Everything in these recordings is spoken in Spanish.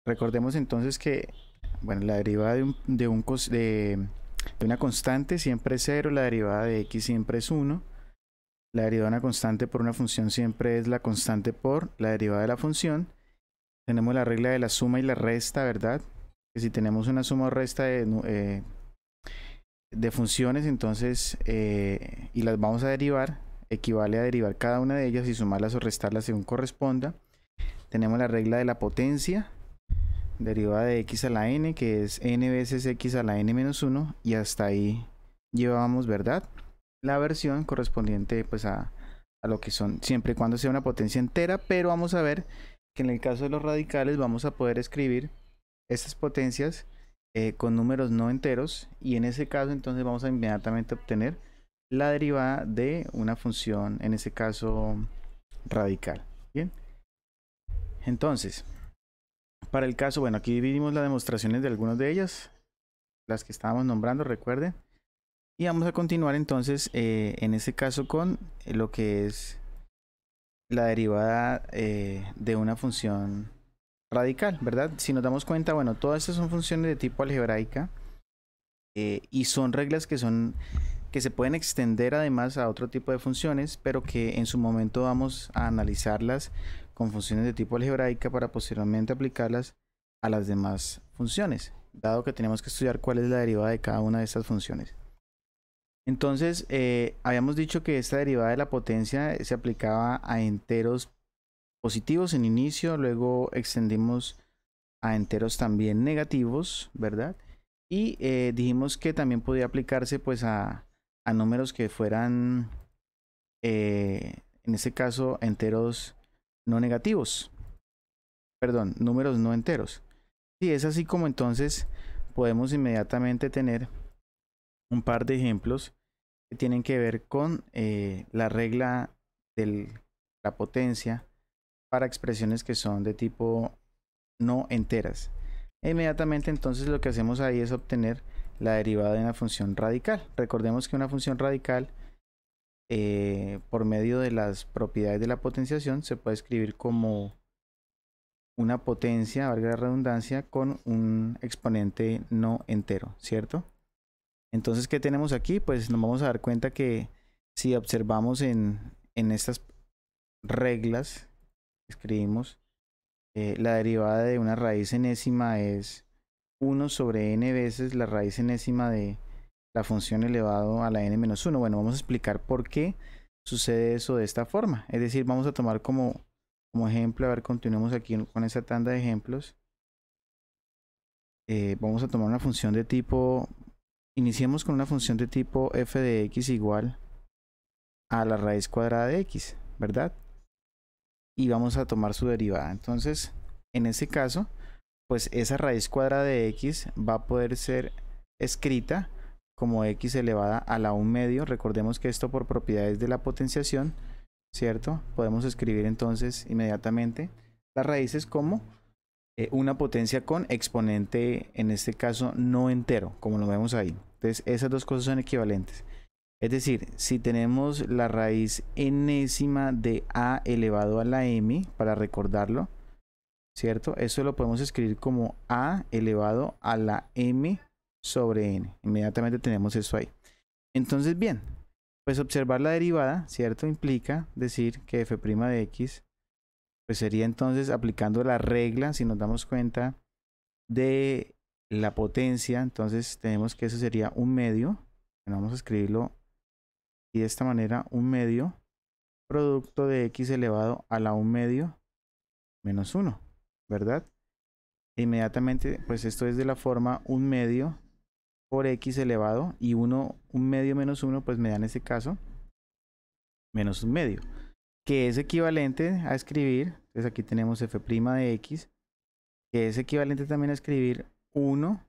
Recordemos entonces que, bueno, la derivada de una constante siempre es 0, la derivada de x siempre es 1, la derivada de una constante por una función siempre es la constante por la derivada de la función. Tenemos la regla de la suma y la resta, ¿verdad? Que si tenemos una suma o resta de funciones, entonces, y las vamos a derivar, equivale a derivar cada una de ellas y sumarlas o restarlas según corresponda. Tenemos la regla de la potencia, derivada de x a la n, que es n veces x a la n menos 1, y hasta ahí llevamos, ¿verdad?, la versión correspondiente pues a lo que son, siempre y cuando sea una potencia entera, pero vamos a ver que en el caso de los radicales vamos a poder escribir estas potencias con números no enteros, y en ese caso entonces vamos a inmediatamente obtener la derivada de una función, en ese caso radical. Bien, entonces para el caso, bueno, aquí dividimos las demostraciones de algunas de ellas, las que estábamos nombrando, recuerden. Y vamos a continuar entonces en este caso con lo que es la derivada de una función radical, ¿verdad? Si nos damos cuenta, bueno, todas estas son funciones de tipo algebraica y son reglas que se pueden extender además a otro tipo de funciones, pero que en su momento vamos a analizarlas con funciones de tipo algebraica para posteriormente aplicarlas a las demás funciones, dado que tenemos que estudiar cuál es la derivada de cada una de estas funciones. Entonces, habíamos dicho que esta derivada de la potencia se aplicaba a enteros positivos en inicio, luego extendimos a enteros también negativos, ¿verdad? Y dijimos que también podía aplicarse pues a números que fueran, en este caso, enteros no negativos, perdón, números no enteros. Y es así como entonces podemos inmediatamente tener un par de ejemplos que tienen que ver con la regla de la potencia para expresiones que son de tipo no enteras. E inmediatamente entonces lo que hacemos ahí es obtener la derivada de una función radical. Recordemos que una función radical, por medio de las propiedades de la potenciación, se puede escribir como una potencia, valga la redundancia, con un exponente no entero, ¿cierto? Entonces, ¿qué tenemos aquí? Pues nos vamos a dar cuenta que si observamos en estas reglas, escribimos la derivada de una raíz enésima es 1 sobre n veces la raíz enésima de la función elevado a la n menos 1. Bueno, vamos a explicar por qué sucede eso de esta forma. Es decir, vamos a tomar como ejemplo, a ver, continuemos aquí con esa tanda de ejemplos. Vamos a tomar una función de tipo, iniciemos con una función de tipo f de x igual a la raíz cuadrada de x, ¿verdad? Y vamos a tomar su derivada. Entonces, en ese caso, pues esa raíz cuadrada de x va a poder ser escrita como x elevada a la 1 medio. Recordemos que esto por propiedades de la potenciación, ¿cierto? Podemos escribir entonces inmediatamente las raíces como una potencia con exponente, en este caso no entero, como lo vemos ahí. Entonces esas dos cosas son equivalentes. Es decir, si tenemos la raíz enésima de a elevado a la m, para recordarlo, ¿cierto? Eso lo podemos escribir como a elevado a la m sobre n. Inmediatamente tenemos eso ahí. Entonces, bien, pues observar la derivada, ¿cierto? Implica decir que f' de x, pues sería entonces aplicando la regla, si nos damos cuenta, de la potencia. Entonces tenemos que eso sería un medio. Bueno, vamos a escribirlo y de esta manera, un medio producto de x elevado a la 1 medio menos 1, ¿verdad? E inmediatamente, pues esto es de la forma 1 medio por x elevado, y 1 medio menos 1, pues me da en este caso menos 1 medio, que es equivalente a escribir, entonces aquí tenemos f' de x, que es equivalente también a escribir 1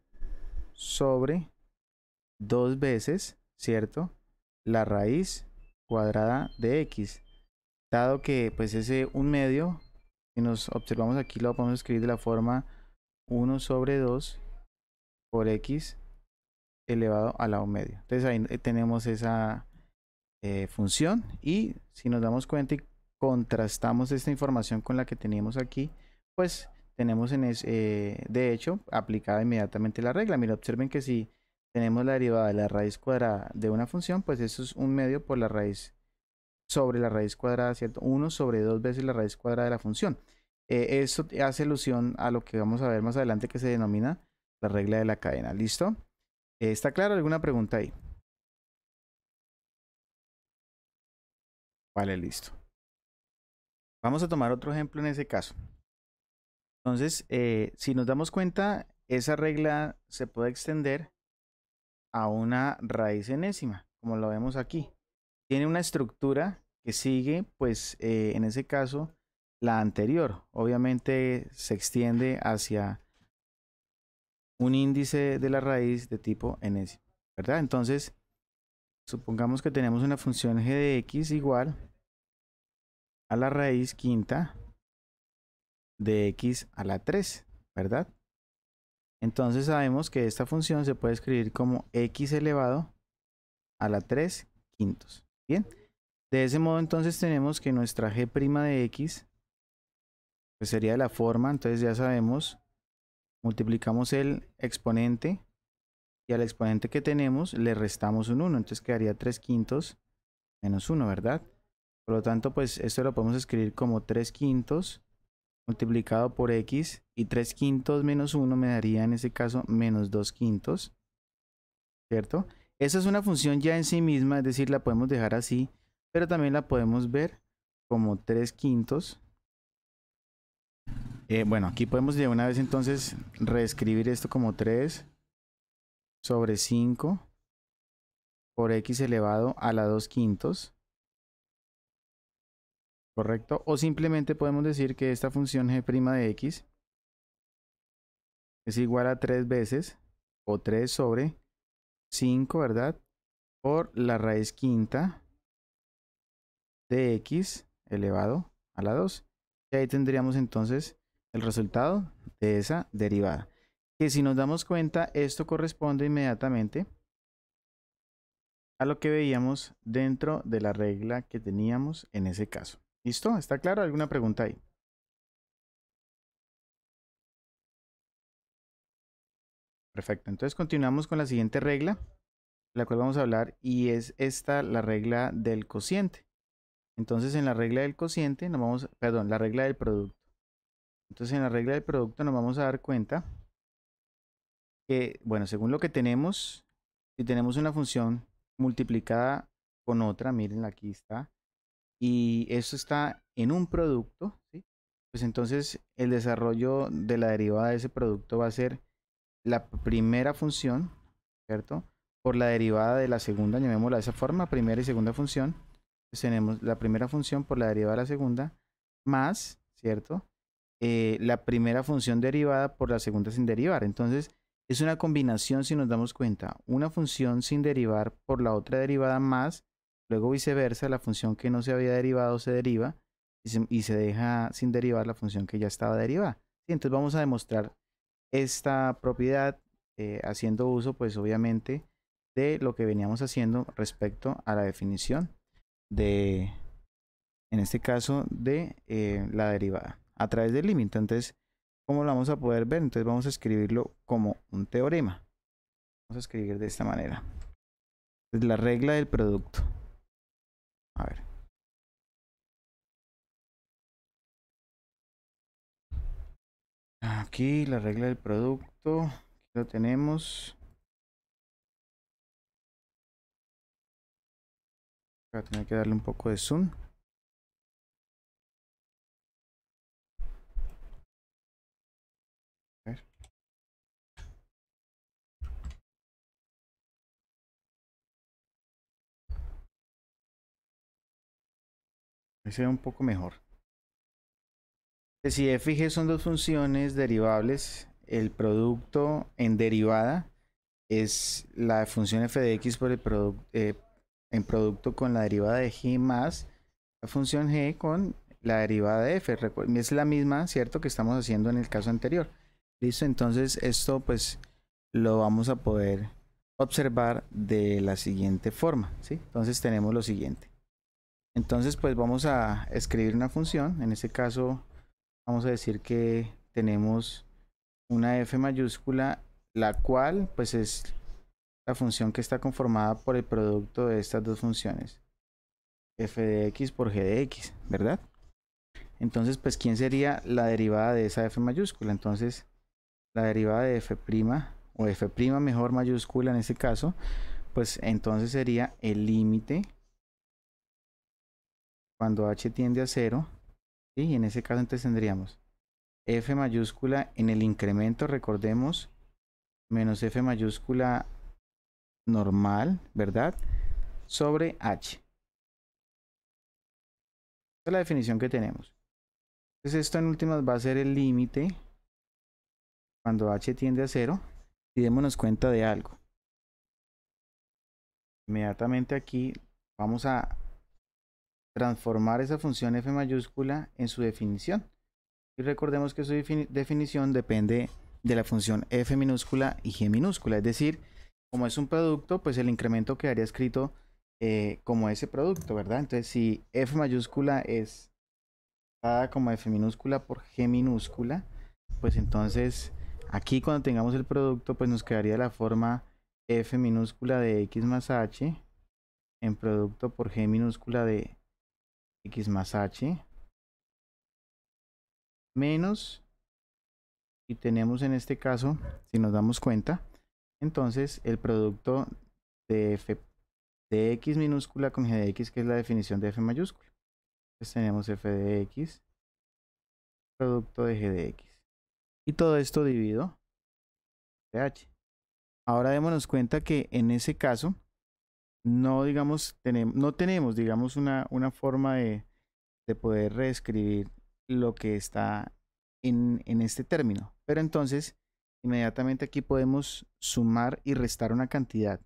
sobre 2 veces, ¿cierto?, la raíz cuadrada de x, dado que pues ese 1 medio, si nos observamos aquí, lo podemos escribir de la forma 1 sobre 2 por x elevado a la 1 medio. Entonces ahí tenemos esa función, y si nos damos cuenta y contrastamos esta información con la que teníamos aquí, pues tenemos de hecho aplicada inmediatamente la regla. Mira, observen que si tenemos la derivada de la raíz cuadrada de una función, pues eso es un medio por la raíz sobre la raíz cuadrada, ¿cierto? 1 sobre 2 veces la raíz cuadrada de la función. Eso hace alusión a lo que vamos a ver más adelante, que se denomina la regla de la cadena. ¿Listo? ¿Está claro? ¿Alguna pregunta ahí? Vale, listo. Vamos a tomar otro ejemplo en ese caso. Entonces, si nos damos cuenta, esa regla se puede extender a una raíz enésima, como lo vemos aquí. Tiene una estructura que sigue, pues, en ese caso, la anterior. Obviamente se extiende hacia un índice de la raíz de tipo enésima, ¿verdad? Entonces, supongamos que tenemos una función g de x igual a la raíz quinta de x a la 3, ¿verdad? Entonces sabemos que esta función se puede escribir como x elevado a la 3 quintos. Bien, de ese modo entonces tenemos que nuestra g' de x pues sería de la forma, entonces ya sabemos, multiplicamos el exponente y al exponente que tenemos le restamos un 1, entonces quedaría 3 quintos menos 1, ¿verdad? Por lo tanto, pues esto lo podemos escribir como 3 quintos multiplicado por x, y 3 quintos menos 1 me daría en ese caso menos 2 quintos, ¿cierto? Esa es una función ya en sí misma, es decir, la podemos dejar así, pero también la podemos ver como 3 quintos. Bueno, aquí podemos de una vez entonces reescribir esto como 3 sobre 5 por x elevado a la 2 quintos. ¿Correcto? O simplemente podemos decir que esta función g' de x es igual a 3 veces, o 3 sobre 5, ¿verdad? Por la raíz quinta de x elevado a la 2. Y ahí tendríamos entonces el resultado de esa derivada. Que si nos damos cuenta, esto corresponde inmediatamente a lo que veíamos dentro de la regla que teníamos en ese caso. ¿Listo? ¿Está claro? ¿Alguna pregunta ahí? Perfecto. Entonces continuamos con la siguiente regla, la cual vamos a hablar, y es esta, la regla del cociente. Entonces en la regla del cociente nos vamos, perdón, la regla del producto. Entonces en la regla del producto nos vamos a dar cuenta que, bueno, según lo que tenemos, si tenemos una función multiplicada con otra, miren, aquí está, y esto está en un producto, ¿sí? Pues entonces el desarrollo de la derivada de ese producto va a ser la primera función, ¿cierto? Por la derivada de la segunda, llamémosla de esa forma, primera y segunda función. Entonces tenemos la primera función por la derivada de la segunda, más, ¿cierto? La primera función derivada por la segunda sin derivar. Entonces es una combinación, si nos damos cuenta, una función sin derivar por la otra derivada más, luego viceversa, la función que no se había derivado se deriva y se deja sin derivar la función que ya estaba derivada. ¿Sí? Entonces vamos a demostrar esta propiedad haciendo uso, pues obviamente, de lo que veníamos haciendo respecto a la definición de, en este caso, de la derivada a través del límite. Entonces, ¿cómo lo vamos a poder ver? Entonces vamos a escribirlo como un teorema. Vamos a escribir de esta manera. Es la regla del producto. A ver. Aquí la regla del producto. Aquí lo tenemos. Voy a tener que darle un poco de zoom. A ver. Ahí se ve un poco mejor. Si f y g son dos funciones derivables, el producto en derivada es la función f de x por el en producto con la derivada de g más la función g con la derivada de f. Es la misma, ¿cierto?, que estamos haciendo en el caso anterior. Listo, entonces esto pues lo vamos a poder observar de la siguiente forma, ¿sí? Entonces tenemos lo siguiente. Entonces pues vamos a escribir una función, en este caso vamos a decir que tenemos una f mayúscula, la cual pues es la función que está conformada por el producto de estas dos funciones, f de x por g de x, ¿verdad? Entonces, pues, ¿quién sería la derivada de esa f mayúscula? Entonces, la derivada de f' o f' mejor mayúscula en este caso, pues entonces sería el límite cuando h tiende a 0, ¿sí? Y en ese caso entonces tendríamos f mayúscula en el incremento, recordemos, menos f mayúscula normal, ¿verdad? Sobre h. Esa es la definición que tenemos. Entonces esto en últimas va a ser el límite cuando h tiende a 0. Y démonos cuenta de algo. Inmediatamente aquí vamos a transformar esa función f mayúscula en su definición. Y recordemos que su definición depende de la función f minúscula y g minúscula. Es decir, como es un producto, pues el incremento quedaría escrito como ese producto, ¿verdad? Entonces, si f mayúscula es dada como f minúscula por g minúscula, pues entonces aquí cuando tengamos el producto, pues nos quedaría la forma f minúscula de x más h en producto por g minúscula de x más h menos, y tenemos en este caso, si nos damos cuenta, entonces el producto de f de x minúscula con g de x, que es la definición de f mayúscula. Entonces tenemos f de x, producto de g de x. Y todo esto dividido de h. Ahora démonos cuenta que en ese caso, no digamos, no tenemos, digamos, una forma de poder reescribir lo que está en este término. Pero entonces, inmediatamente aquí podemos sumar y restar una cantidad.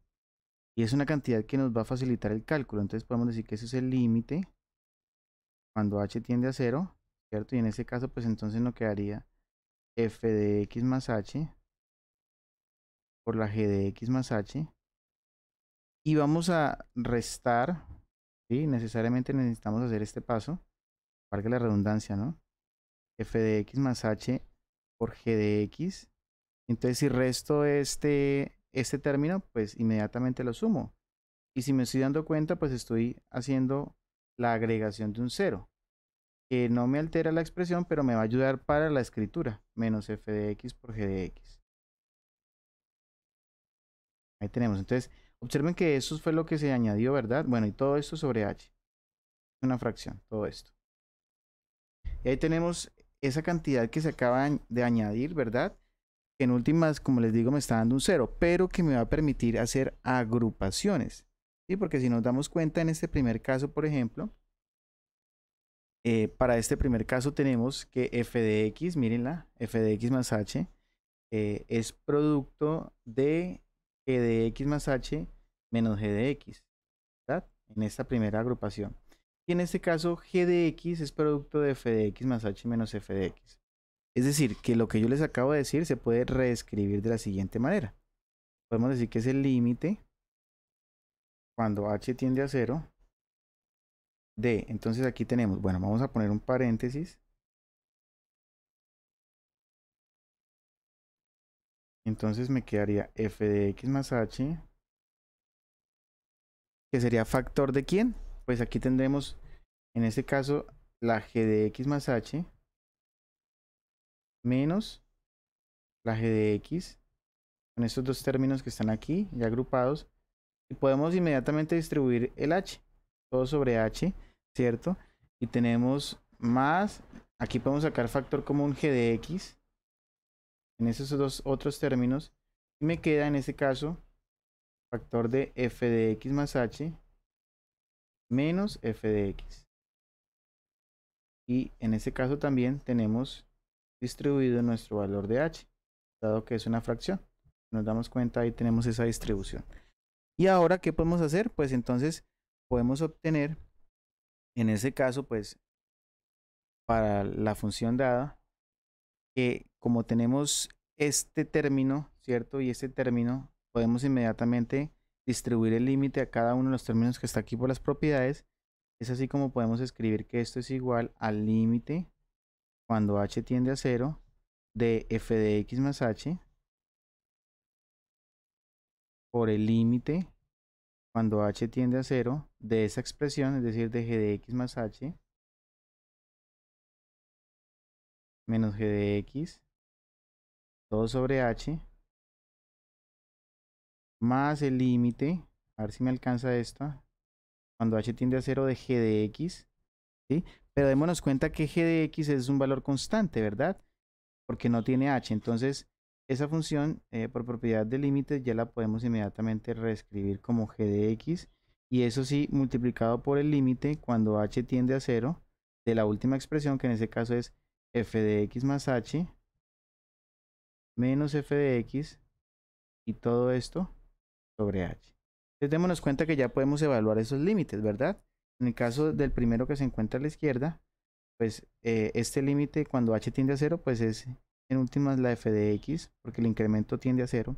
Y es una cantidad que nos va a facilitar el cálculo. Entonces podemos decir que ese es el límite cuando h tiende a 0, ¿cierto? Y en ese caso, pues entonces nos quedaría f de x más h por la g de x más h. Y vamos a restar, ¿sí? Necesariamente necesitamos hacer este paso, valga la redundancia, ¿no? F de x más h por g de x. Entonces, si resto este término, pues inmediatamente lo sumo. Y si me estoy dando cuenta, pues estoy haciendo la agregación de un 0, que no me altera la expresión, pero me va a ayudar para la escritura. Menos f de x por g de x. Ahí tenemos. Entonces, observen que eso fue lo que se añadió, ¿verdad? Bueno, y todo esto sobre h. Una fracción, todo esto. Y ahí tenemos esa cantidad que se acaba de añadir, ¿verdad? Que en últimas, como les digo, me está dando un 0, pero que me va a permitir hacer agrupaciones. ¿Sí? Porque si nos damos cuenta en este primer caso, por ejemplo, para este primer caso tenemos que f de x, mírenla, f de x más h, es producto de g de x más h menos g de x, ¿verdad? En esta primera agrupación. Y en este caso, g de x es producto de f de x más h menos f de x. Es decir, que lo que yo les acabo de decir se puede reescribir de la siguiente manera. Podemos decir que es el límite cuando h tiende a 0 de, entonces aquí tenemos, bueno, vamos a poner un paréntesis. Entonces me quedaría f de x más h, que sería factor de quién. Pues aquí tendremos, en este caso, la g de x más h menos la g de x, con estos dos términos que están aquí ya agrupados. Y podemos inmediatamente distribuir el h, todo sobre h, ¿cierto? Y tenemos más, aquí podemos sacar factor común g de x en esos dos otros términos. Y me queda en este caso factor de f de x más h menos f de x. Y en este caso también tenemos distribuido nuestro valor de h, dado que es una fracción. Nos damos cuenta, ahí tenemos esa distribución. Y ahora, ¿qué podemos hacer? Pues entonces podemos obtener, en ese caso, pues para la función dada, que como tenemos este término, ¿cierto? Y este término, podemos inmediatamente distribuir el límite a cada uno de los términos que está aquí por las propiedades. Es así como podemos escribir que esto es igual al límite cuando h tiende a 0 de f de x más h por el límite cuando h tiende a 0 de esa expresión, es decir, de g de x más h menos g de x, todo sobre h, más el límite, a ver si me alcanza esto, cuando h tiende a 0 de g de x, ¿sí? Pero démonos cuenta que g de x es un valor constante, ¿verdad? Porque no tiene h, entonces esa función por propiedad de límites ya la podemos inmediatamente reescribir como g de x, y eso sí multiplicado por el límite cuando h tiende a 0 de la última expresión, que en ese caso es f de x más h menos f de x, y todo esto sobre h. Entonces démonos cuenta que ya podemos evaluar esos límites, ¿verdad? En el caso del primero que se encuentra a la izquierda, pues este límite cuando h tiende a 0, pues es en últimas la f de x, porque el incremento tiende a 0,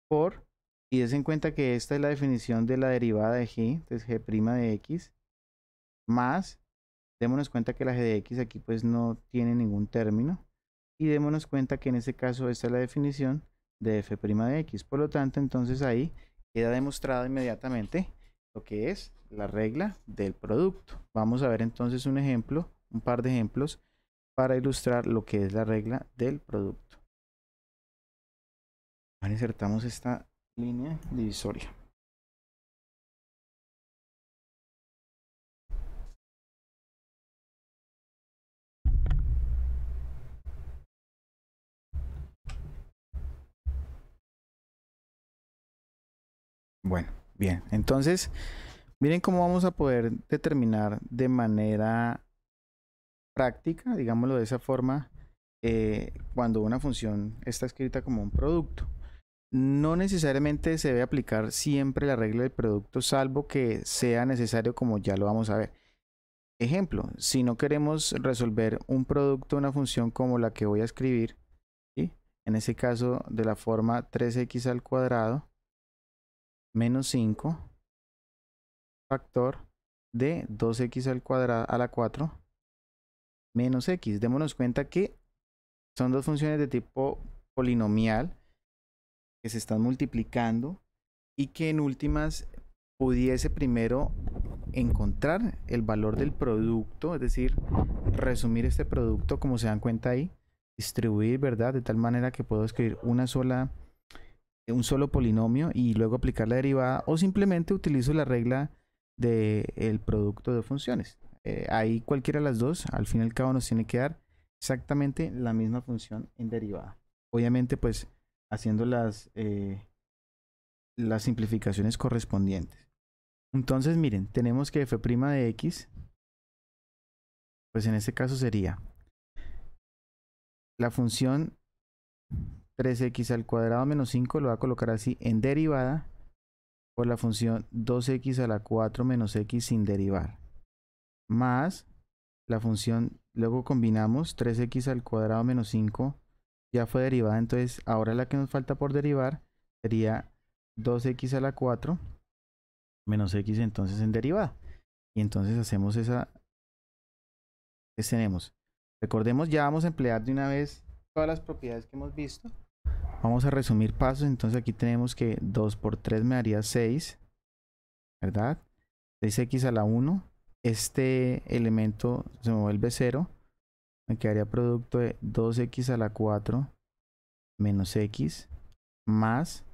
por, y des en cuenta que esta es la definición de la derivada de g, entonces g' de x, más, démonos cuenta que la g de x aquí pues no tiene ningún término, y démonos cuenta que en este caso esta es la definición de f' de x, por lo tanto entonces ahí queda demostrado inmediatamente lo que es la regla del producto. Vamos a ver entonces un ejemplo, un par de ejemplos para ilustrar lo que es la regla del producto. Ahora insertamos esta línea divisoria. Bueno, bien, entonces miren cómo vamos a poder determinar de manera práctica, digámoslo de esa forma, cuando una función está escrita como un producto. No necesariamente se debe aplicar siempre la regla del producto, salvo que sea necesario, como ya lo vamos a ver. Ejemplo, si no queremos resolver un producto de una función como la que voy a escribir, ¿sí? En ese caso de la forma 3x al cuadrado menos 5 factor de 2x al cuadrado a la 4 menos x. Démonos cuenta que son dos funciones de tipo polinomial que se están multiplicando y que en últimas pudiese primero encontrar el valor del producto, es decir, resumir este producto como se dan cuenta ahí, distribuir, ¿verdad? De tal manera que puedo escribir un solo polinomio y luego aplicar la derivada, o simplemente utilizo la regla del producto de funciones. Ahí cualquiera de las dos, al fin y al cabo nos tiene que dar exactamente la misma función en derivada. Obviamente pues haciendo las simplificaciones correspondientes. Entonces miren, tenemos que f' de x, pues en este caso sería la función 3x al cuadrado menos 5, lo voy a colocar así en derivada, por la función 2x a la 4 menos x sin derivar, más la función, luego combinamos 3x al cuadrado menos 5, ya fue derivada, entonces ahora la que nos falta por derivar sería 2x a la 4 menos x entonces en derivada. Y entonces hacemos esa, que tenemos. Recordemos, ya vamos a emplear de una vez todas las propiedades que hemos visto. Vamos a resumir pasos, entonces aquí tenemos que 2 por 3 me daría 6, ¿verdad? 6x a la 1, este elemento se me vuelve 0, me quedaría producto de 2x a la 4 menos x más,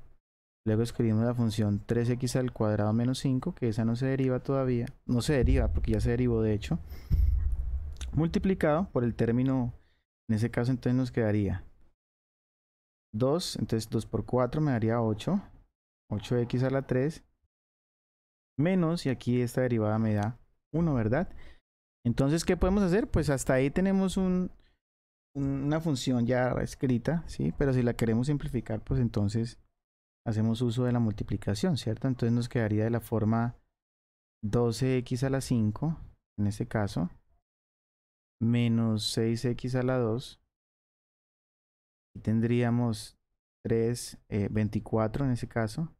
luego escribimos la función 3x al cuadrado menos 5, que esa no se deriva todavía, no se deriva porque ya se derivó de hecho, multiplicado por el término, en ese caso entonces nos quedaría 2, entonces 2 por 4 me daría 8, 8x a la 3, menos, y aquí esta derivada me da 1, ¿verdad? Entonces, ¿qué podemos hacer? Pues hasta ahí tenemos una función ya escrita, ¿sí? Pero si la queremos simplificar, pues entonces hacemos uso de la multiplicación, ¿cierto? Entonces nos quedaría de la forma 12x a la 5, en este caso, menos 6x a la 2, y tendríamos 24 en ese caso,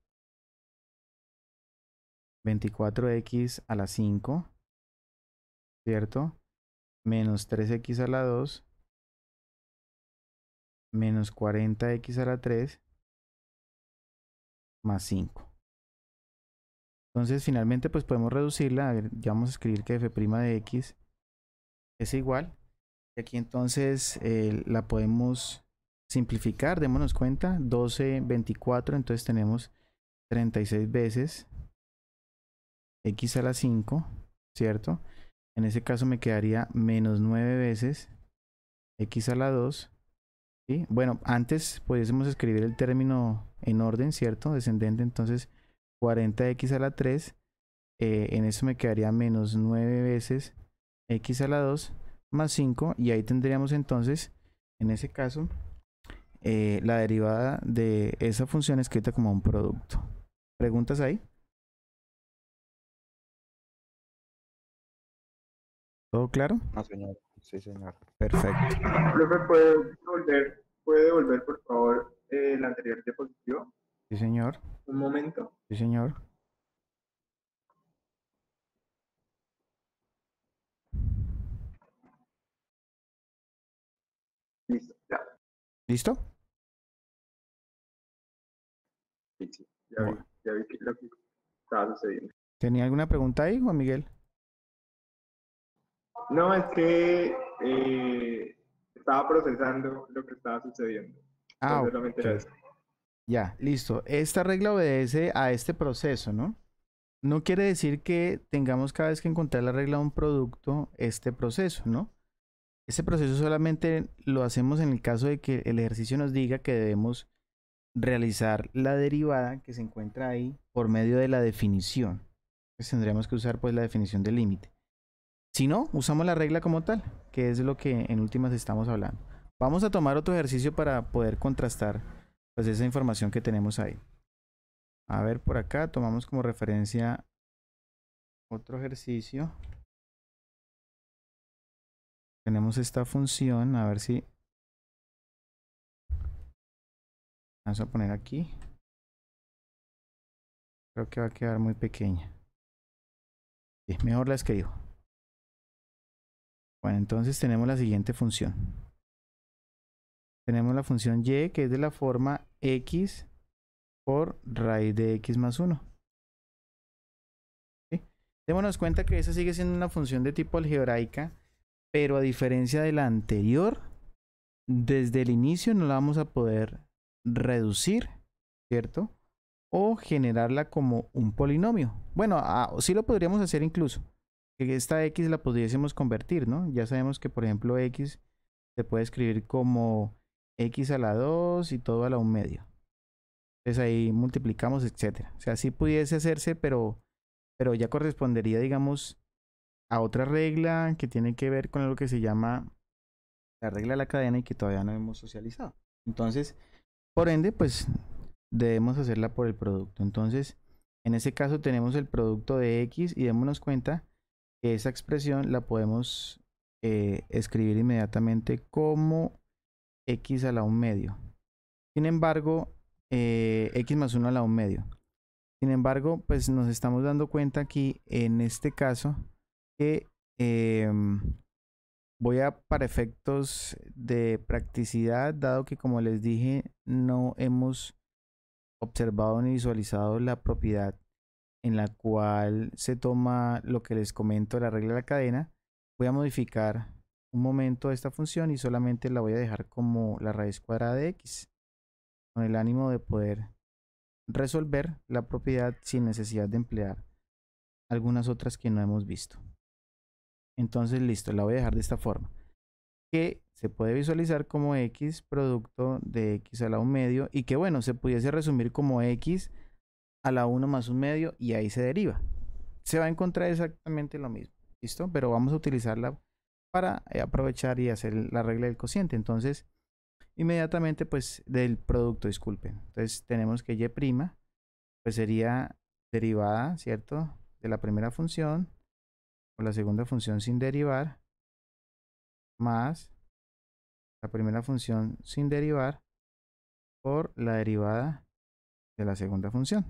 24x a la 5, ¿cierto? Menos 3x a la 2 menos 40x a la 3 más 5. Entonces finalmente pues podemos reducirla. A ver, ya vamos a escribir que f' de x es igual. Y aquí entonces la podemos simplificar. Démonos cuenta. 12, 24. Entonces tenemos 36 veces x a la 5, ¿cierto? En ese caso me quedaría menos 9 veces x a la 2. ¿Sí? Bueno, antes pudiésemos escribir el término en orden, ¿cierto? Descendente, entonces 40x a la 3. En eso me quedaría menos 9 veces x a la 2 más 5. Y ahí tendríamos entonces, en ese caso, la derivada de esa función escrita como un producto. ¿Preguntas ahí? ¿Todo claro? No, señor. Sí, señor. Perfecto. Profe, puede devolver por favor la anterior diapositiva? Sí, señor. Un momento. Sí, señor. Listo, ya. ¿Listo? Sí, sí, Bueno. ya vi lo que estaba sucediendo. ¿Tenía alguna pregunta ahí, Juan Miguel? No, es que estaba procesando lo que estaba sucediendo. Ah, Entonces ok. solamente era eso. Ya, listo. Esta regla obedece a este proceso, ¿no? No quiere decir que tengamos cada vez que encontrar la regla de un producto este proceso, ¿no? Este proceso solamente lo hacemos en el caso de que el ejercicio nos diga que debemos realizar la derivada que se encuentra ahí por medio de la definición. Entonces tendríamos que usar pues la definición del límite. Si no, usamos la regla como tal, que es lo que en últimas estamos hablando. Vamos a tomar otro ejercicio para poder contrastar pues esa información que tenemos ahí. A ver, por acá tomamos como referencia otro ejercicio. Tenemos esta función, a ver si vamos a poner aquí. Creo que va a quedar muy pequeña. Sí, mejor la escribo. Bueno, entonces tenemos la siguiente función. Tenemos la función y, que es de la forma x por raíz de x más 1. ¿Sí? Démonos cuenta que esa sigue siendo una función de tipo algebraica, pero a diferencia de la anterior, desde el inicio no la vamos a poder reducir, ¿cierto? O generarla como un polinomio. Bueno, sí lo podríamos hacer incluso. Que esta x la pudiésemos convertir, ¿no? Ya sabemos que, por ejemplo, x se puede escribir como x a la 2 y todo a la 1 medio. Entonces ahí multiplicamos, etcétera. O sea, sí pudiese hacerse, pero ya correspondería, digamos, a otra regla que tiene que ver con lo que se llama la regla de la cadena y que todavía no hemos socializado. Entonces, por ende, pues debemos hacerla por el producto. Entonces, en ese caso tenemos el producto de x y démonos cuenta que esa expresión la podemos escribir inmediatamente como x a la 1 medio. Sin embargo, x más 1 a la 1 medio. Sin embargo, pues nos estamos dando cuenta aquí en este caso que voy a, para efectos de practicidad, dado que como les dije, no hemos observado ni visualizado la propiedad en la cual se toma lo que les comento, la regla de la cadena, voy a modificar un momento esta función y solamente la voy a dejar como la raíz cuadrada de x, con el ánimo de poder resolver la propiedad sin necesidad de emplear algunas otras que no hemos visto. Entonces, listo, la voy a dejar de esta forma, que se puede visualizar como x producto de x a la 1 medio y que, bueno, se pudiese resumir como x a la 1 más 1 medio y ahí se deriva. Se va a encontrar exactamente lo mismo, ¿listo? Pero vamos a utilizarla para aprovechar y hacer la regla del cociente. Entonces, inmediatamente, pues, del producto, disculpen. Entonces, tenemos que y', pues sería derivada, ¿cierto? De la primera función o la segunda función sin derivar, más la primera función sin derivar por la derivada de la segunda función.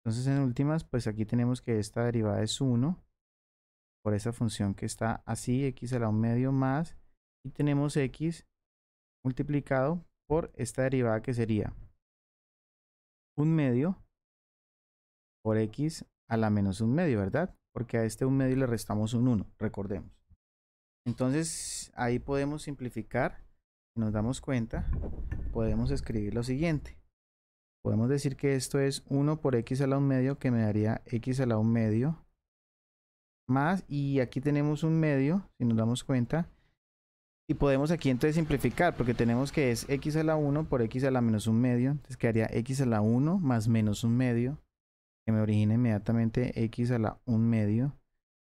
Entonces, en últimas, pues aquí tenemos que esta derivada es 1 por esa función que está así, x a la 1 medio más, y tenemos x multiplicado por esta derivada que sería 1/2 por x a la menos 1/2, ¿verdad? Porque a este 1/2 le restamos un 1, recordemos. Entonces ahí podemos simplificar. Si nos damos cuenta, podemos escribir lo siguiente. Podemos decir que esto es 1 por x a la 1/2, que me daría x a la 1/2 más, y aquí tenemos 1/2, si nos damos cuenta, y podemos aquí entonces simplificar, porque tenemos que es x a la 1 por x a la menos 1/2, entonces quedaría x a la 1 más menos 1/2, que me origina inmediatamente x a la 1/2.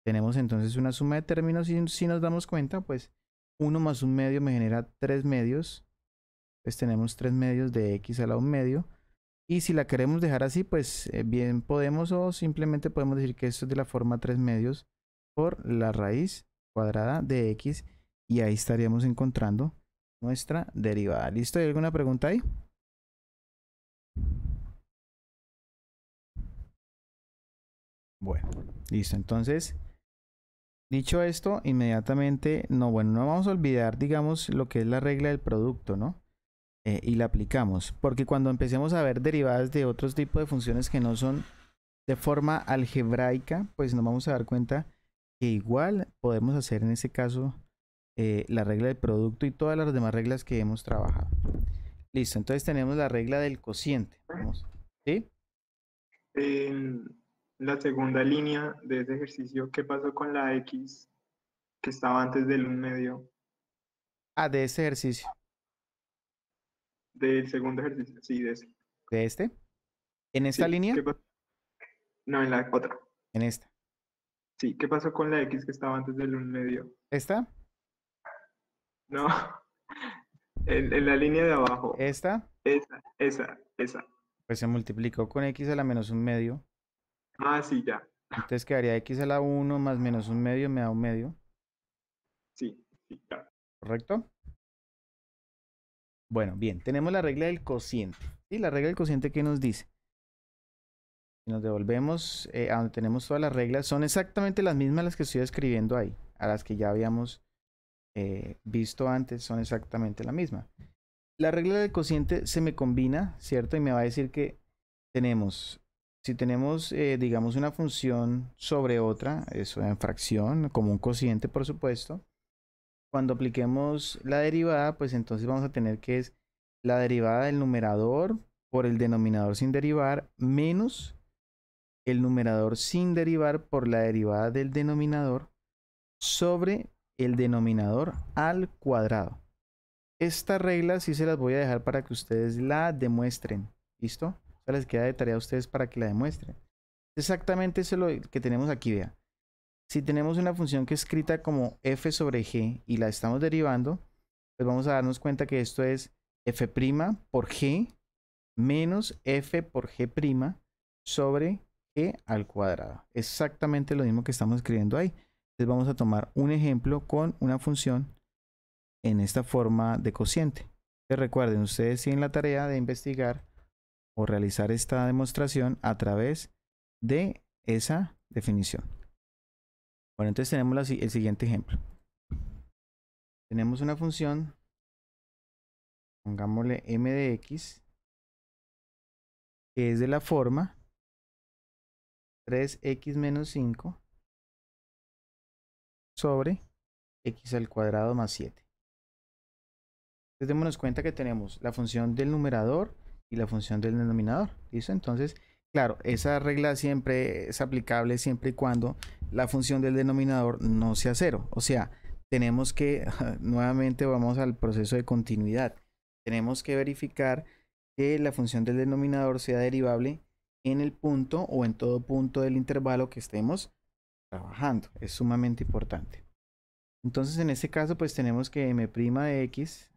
Tenemos entonces una suma de términos, y si nos damos cuenta, pues 1 más 1/2 me genera 3/2, pues tenemos 3/2 de x a la 1/2. Y si la queremos dejar así, pues bien podemos, o simplemente podemos decir que esto es de la forma 3/2 por la raíz cuadrada de x, y ahí estaríamos encontrando nuestra derivada. ¿Listo? ¿Hay alguna pregunta ahí? Bueno, listo. Entonces, dicho esto, inmediatamente, no vamos a olvidar, digamos, lo que es la regla del producto, ¿no? Y la aplicamos, porque cuando empecemos a ver derivadas de otros tipos de funciones que no son de forma algebraica, pues nos vamos a dar cuenta que igual podemos hacer en este caso la regla del producto y todas las demás reglas que hemos trabajado. Listo, entonces tenemos la regla del cociente. Vamos. ¿Sí? En la segunda línea de ese ejercicio, ¿qué pasó con la x que estaba antes del 1/2 Ah, de este ejercicio. del segundo ejercicio? Sí, de ese. De este. En esta Sí, línea. ¿qué pasó? No, en la otra. En esta. Sí, ¿qué pasó con la x que estaba antes del 1/2? Esta. No, en la línea de abajo. Esta. Esa. Pues se multiplicó con x a la menos 1/2. Ah, sí, ya. Entonces quedaría x a la 1 más menos 1/2 me da 1/2. Sí, ya. ¿Correcto? Bueno, bien. Tenemos la regla del cociente. ¿Sí? La regla del cociente, ¿qué nos dice? Si nos devolvemos a donde tenemos todas las reglas, son exactamente las mismas las que estoy escribiendo ahí, a las que ya habíamos visto antes, son exactamente la misma. La regla del cociente se me combina, ¿cierto? Y me va a decir que tenemos, si tenemos, digamos, una función sobre otra, eso en fracción, como un cociente, por supuesto, cuando apliquemos la derivada, pues entonces vamos a tener que es la derivada del numerador por el denominador sin derivar menos el numerador sin derivar por la derivada del denominador sobre el denominador al cuadrado. Esta regla sí se las voy a dejar para que ustedes la demuestren. ¿Listo? Esta les queda de tarea a ustedes para que la demuestren. Exactamente eso es lo que tenemos aquí, vea. Si tenemos una función que es escrita como f sobre g y la estamos derivando, pues vamos a darnos cuenta que esto es f' por g menos f por g' sobre g al cuadrado. Exactamente lo mismo que estamos escribiendo ahí. Entonces vamos a tomar un ejemplo con una función en esta forma de cociente. Entonces recuerden, ustedes tienen la tarea de investigar o realizar esta demostración a través de esa definición. Bueno, entonces tenemos el siguiente ejemplo. Tenemos una función, pongámosle m de x, que es de la forma 3x menos 5 sobre x al cuadrado más 7. Entonces démonos cuenta que tenemos la función del numerador y la función del denominador. ¿Listo? Entonces, claro, esa regla siempre es aplicable siempre y cuando la función del denominador no sea 0. O sea, tenemos que, nuevamente vamos al proceso de continuidad. Tenemos que verificar que la función del denominador sea derivable en el punto o en todo punto del intervalo que estemos trabajando. Es sumamente importante. Entonces, en este caso, pues tenemos que m' de x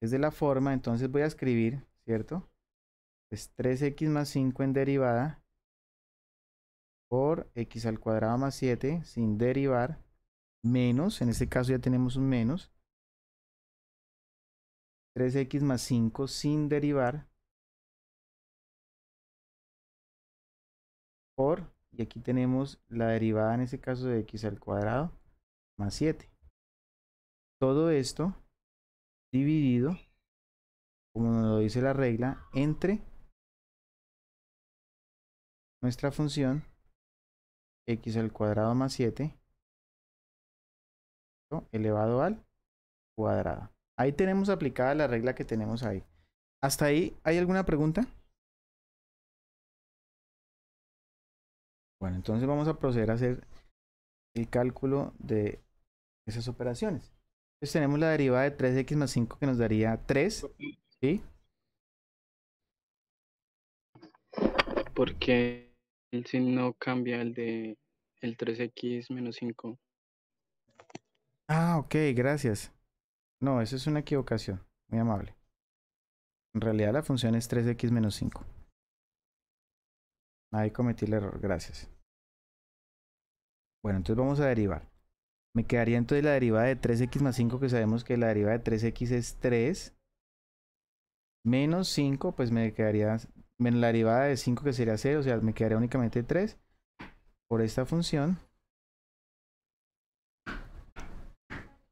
es de la forma, entonces voy a escribir, ¿cierto? Es 3x más 5 en derivada por x al cuadrado más 7 sin derivar, menos, en este caso ya tenemos un menos, 3x más 5 sin derivar por, Y aquí tenemos la derivada en este caso de x al cuadrado más 7. Todo esto dividido, como nos lo dice la regla, entre nuestra función x al cuadrado más 7 elevado al cuadrado. Ahí tenemos aplicada la regla que tenemos ahí. ¿Hasta ahí hay alguna pregunta? Bueno, entonces vamos a proceder a hacer el cálculo de esas operaciones. Entonces tenemos la derivada de 3x más 5 que nos daría 3, ¿sí? Porque el signo cambia el de el 3x menos 5. Ah, ok, gracias. No, eso es una equivocación. Muy amable. En realidad la función es 3x menos 5. Ahí cometí el error, gracias. Bueno, entonces vamos a derivar. Me quedaría entonces la derivada de 3x más 5, que sabemos que la derivada de 3x es 3. Menos 5, pues me quedaría menos la derivada de 5, que sería 0, o sea, me quedaría únicamente 3 por esta función.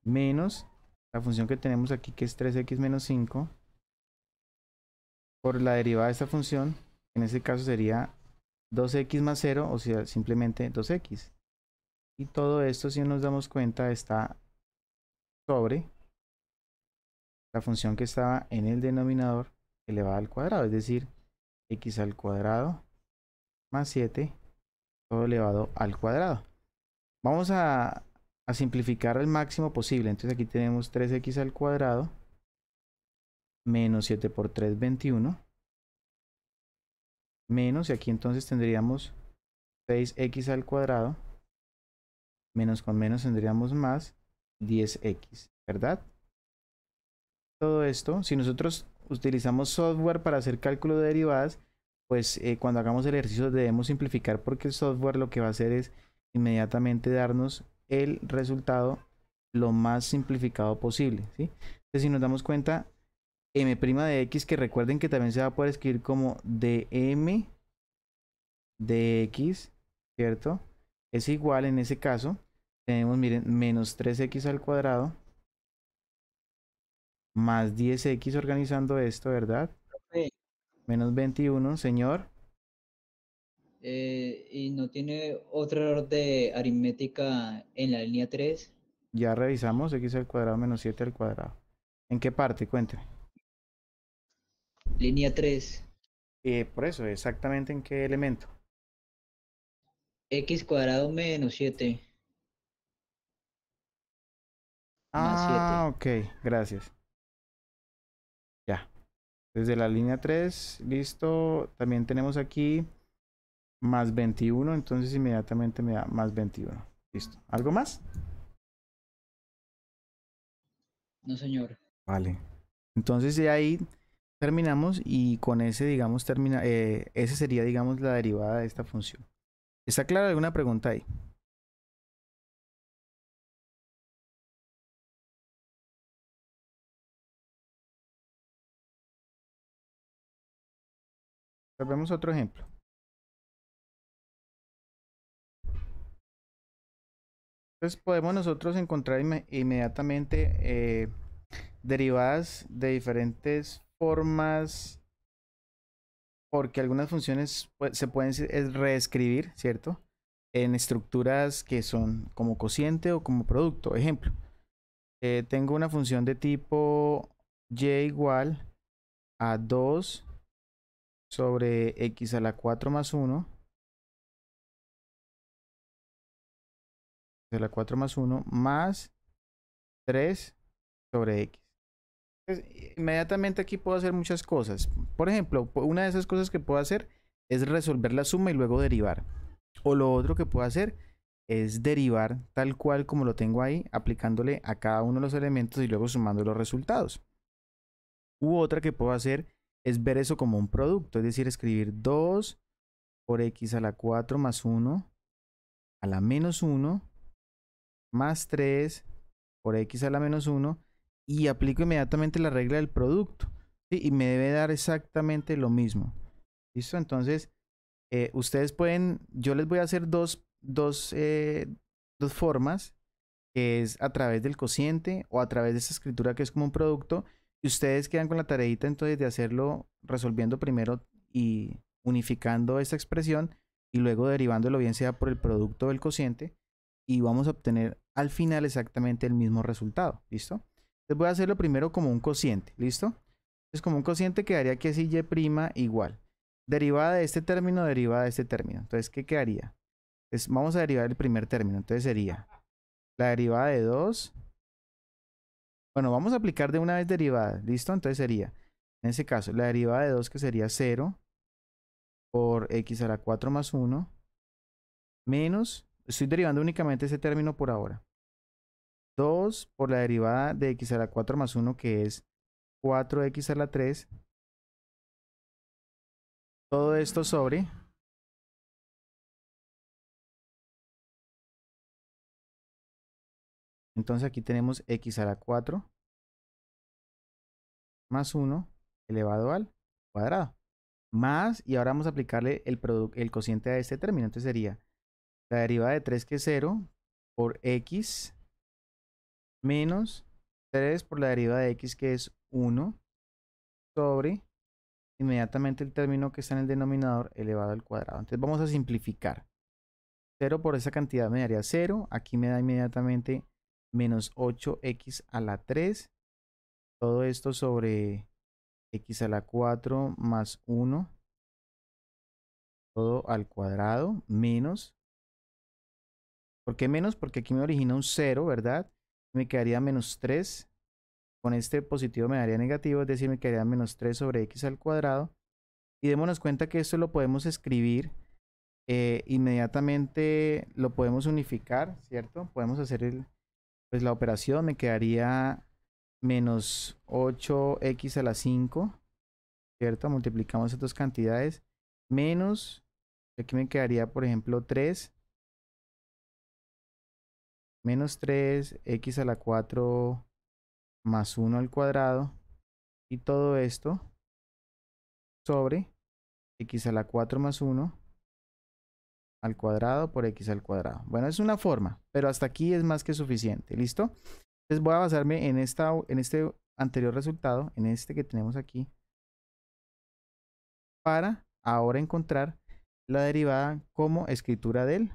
Menos la función que tenemos aquí, que es 3x menos 5, por la derivada de esta función, en este caso sería 2x más 0, o sea, simplemente 2x. Y todo esto, si nos damos cuenta, está sobre la función que estaba en el denominador elevada al cuadrado, es decir, x al cuadrado más 7, todo elevado al cuadrado. Vamos a simplificar al máximo posible. Entonces aquí tenemos 3x al cuadrado menos 7 por 3, 21. Menos, y aquí entonces tendríamos 6x al cuadrado. Menos con menos tendríamos más 10x, ¿verdad? Todo esto, si nosotros utilizamos software para hacer cálculo de derivadas, pues cuando hagamos el ejercicio debemos simplificar, porque el software lo que va a hacer es inmediatamente darnos el resultado lo más simplificado posible, ¿sí? Entonces, si nos damos cuenta, m' de x, que recuerden que también se va a poder escribir como dm de x, ¿cierto? Es igual, en ese caso, tenemos, miren, menos 3x al cuadrado más 10x, organizando esto, ¿verdad? Profe, Menos 21, señor. ¿y no tiene otro error de aritmética en la línea 3? Ya revisamos x al cuadrado menos 7 al cuadrado. ¿En qué parte? Cuénteme. Línea 3, Por eso, exactamente en qué elemento. x cuadrado menos 7 más 7. Ah, ok, gracias. Ya. Desde la línea 3, listo. También tenemos aquí más 21, entonces inmediatamente me da más 21. Listo. ¿Algo más? No, señor. Vale. Entonces de ahí terminamos, y con ese, digamos, ese sería, digamos, la derivada de esta función. ¿Está clara alguna pregunta ahí? Vemos otro ejemplo. Entonces podemos nosotros encontrar inmediatamente derivadas de diferentes formas, porque algunas funciones se pueden reescribir, ¿cierto? En estructuras que son como cociente o como producto. Ejemplo, tengo una función de tipo y igual a 2 sobre x a la 4 más 1, de la 4 más 1 más 3 sobre x. Entonces, inmediatamente aquí puedo hacer muchas cosas. Por ejemplo, una de esas cosas que puedo hacer es resolver la suma y luego derivar. O lo otro que puedo hacer es derivar tal cual como lo tengo ahí, aplicándole a cada uno de los elementos y luego sumando los resultados. U otra que puedo hacer es ver eso como un producto, es decir, escribir 2 por x a la 4 más 1 a la menos 1 más 3 por x a la menos 1, y aplico inmediatamente la regla del producto, ¿sí? Y me debe dar exactamente lo mismo. ¿Listo? Entonces, Ustedes pueden, yo les voy a hacer dos formas, que es a través del cociente o a través de esta escritura que es como un producto, y ustedes quedan con la tareita entonces de hacerlo resolviendo primero y unificando esta expresión y luego derivándolo bien sea por el producto o el cociente, y vamos a obtener al final exactamente el mismo resultado. ¿Listo? Entonces voy a hacerlo primero como un cociente. ¿Listo? Entonces como un cociente quedaría que así y' igual derivada de este término, derivada de este término. Entonces, ¿qué quedaría? Pues vamos a derivar el primer término. Entonces sería la derivada de 2. Bueno, vamos a aplicar de una vez derivada. ¿Listo? Entonces sería, en ese caso, la derivada de 2 que sería 0 por x a la 4 más 1 menos, estoy derivando únicamente ese término por ahora, 2 por la derivada de x a la 4 más 1 que es 4x a la 3. Todo esto sobre entonces aquí tenemos x a la 4 más 1 elevado al cuadrado. Más, y ahora vamos a aplicarle el cociente a este término. Entonces sería la derivada de 3 que es 0 por x menos 3 por la derivada de x que es 1 sobre inmediatamente el término que está en el denominador elevado al cuadrado. Entonces vamos a simplificar. 0 por esa cantidad me daría 0. Aquí me da inmediatamente menos 8x a la 3. Todo esto sobre x a la 4 más 1. Todo al cuadrado menos. ¿Por qué menos? Porque aquí me origina un 0, ¿verdad? Me quedaría menos 3. Con este positivo me daría negativo, es decir, me quedaría menos 3 sobre x al cuadrado. Y démonos cuenta que esto lo podemos escribir. Inmediatamente lo podemos unificar, ¿cierto? Podemos hacer pues la operación. Me quedaría menos 8x a la 5, ¿cierto? Multiplicamos estas dos cantidades. Menos, aquí me quedaría, por ejemplo, 3. Menos 3x a la 4 más 1 al cuadrado. Y todo esto sobre x a la 4 más 1 al cuadrado por x al cuadrado. Bueno, es una forma, pero hasta aquí es más que suficiente. ¿Listo? Entonces voy a basarme en este anterior resultado, en este que tenemos aquí, para ahora encontrar la derivada como escritura del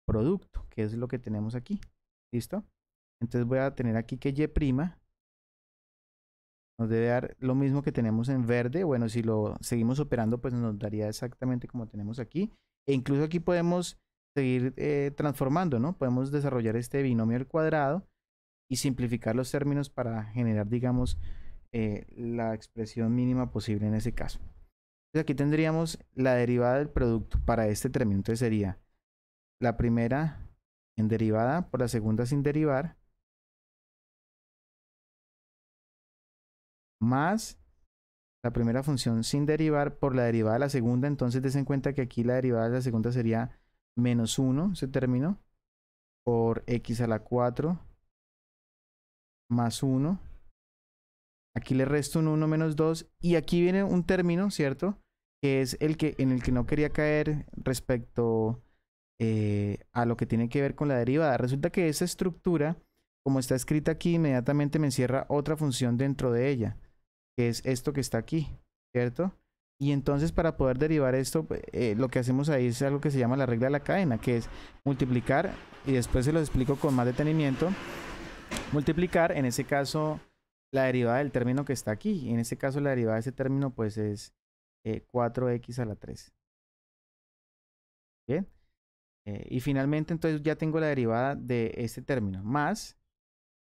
producto, que es lo que tenemos aquí. ¿Listo? Entonces voy a tener aquí que y' nos debe dar lo mismo que tenemos en verde. Bueno, si lo seguimos operando, pues nos daría exactamente como tenemos aquí. E incluso aquí podemos seguir transformando, ¿no? Podemos desarrollar este binomio al cuadrado y simplificar los términos para generar, digamos, la expresión mínima posible en ese caso. Entonces aquí tendríamos la derivada del producto para este término. Entonces sería la primera en derivada por la segunda sin derivar, más la primera función sin derivar por la derivada de la segunda. Entonces des en cuenta que aquí la derivada de la segunda sería menos 1, ese término, por x a la 4 más 1. Aquí le resto un 1 menos 2. Y aquí viene un término, ¿cierto? Que es en el que no quería caer respecto a lo que tiene que ver con la derivada. Resulta que esa estructura, como está escrita aquí, inmediatamente me encierra otra función dentro de ella, que es esto que está aquí, ¿cierto? Y entonces para poder derivar esto, lo que hacemos ahí es algo que se llama la regla de la cadena, que es multiplicar, y después se los explico con más detenimiento. Multiplicar, en ese caso, la derivada del término que está aquí. En este caso, la derivada de ese término, pues es 4x a la 3. Bien. Y finalmente, entonces ya tengo la derivada de este término. Más,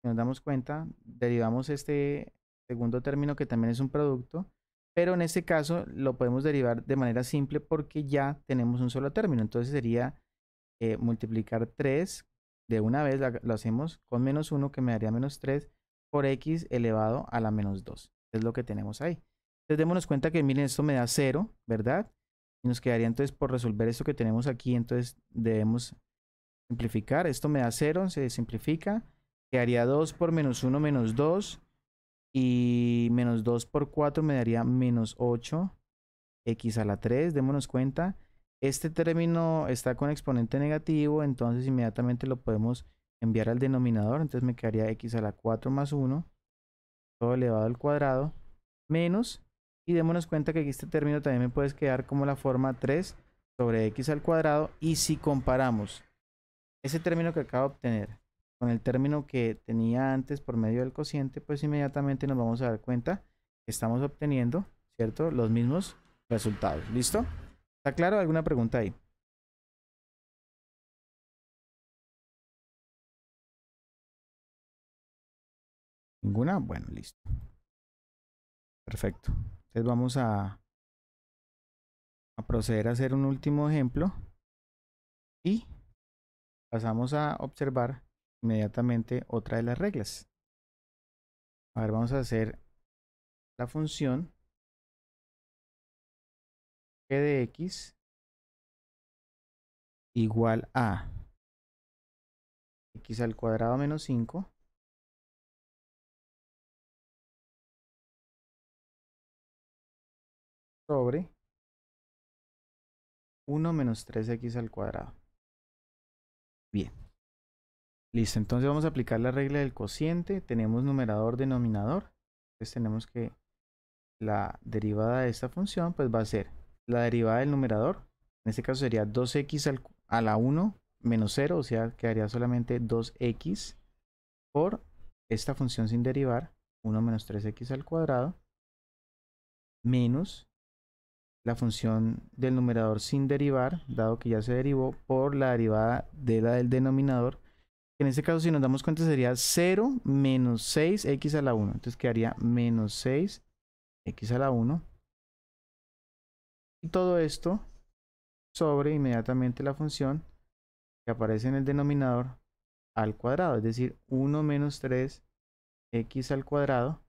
si nos damos cuenta, derivamos este segundo término que también es un producto. Pero en este caso lo podemos derivar de manera simple porque ya tenemos un solo término. Entonces sería multiplicar 3 de una vez, lo hacemos con menos 1 que me daría menos 3 por x elevado a la menos 2. Es lo que tenemos ahí. Entonces démonos cuenta que miren, esto me da 0, ¿verdad? Y nos quedaría entonces por resolver esto que tenemos aquí, entonces debemos simplificar. Esto me da 0, se simplifica. Quedaría 2 por menos 1 menos 2. Y menos 2 por 4 me daría menos 8 x a la 3. Démonos cuenta Este término está con exponente negativo, entonces inmediatamente lo podemos enviar al denominador. Entonces me quedaría x a la 4 más 1, todo elevado al cuadrado, menos, y démonos cuenta que aquí este término también me puede quedar como la forma 3 sobre x al cuadrado. Y si comparamos ese término que acabo de obtener con el término que tenía antes por medio del cociente, pues inmediatamente nos vamos a dar cuenta que estamos obteniendo, ¿cierto?, los mismos resultados. ¿Listo? ¿Está claro? ¿Alguna pregunta ahí? ¿Ninguna? Bueno, listo. Perfecto. Entonces vamos a proceder a hacer un último ejemplo y pasamos a observar inmediatamente otra de las reglas. A ver, vamos a hacer la función g de x igual a x al cuadrado menos 5 sobre 1 menos 3x al cuadrado. Bien. Listo, entonces vamos a aplicar la regla del cociente. Tenemos numerador, denominador. Entonces tenemos que la derivada de esta función pues va a ser la derivada del numerador. En este caso sería 2x a la 1 menos 0, o sea, quedaría solamente 2x por esta función sin derivar, 1 menos 3x al cuadrado, menos la función del numerador sin derivar, dado que ya se derivó, por la derivada de la del denominador, que en este caso si nos damos cuenta sería 0 menos 6x a la 1. Entonces quedaría menos 6x a la 1. Y todo esto sobre inmediatamente la función que aparece en el denominador al cuadrado, es decir, 1 menos 3x al cuadrado,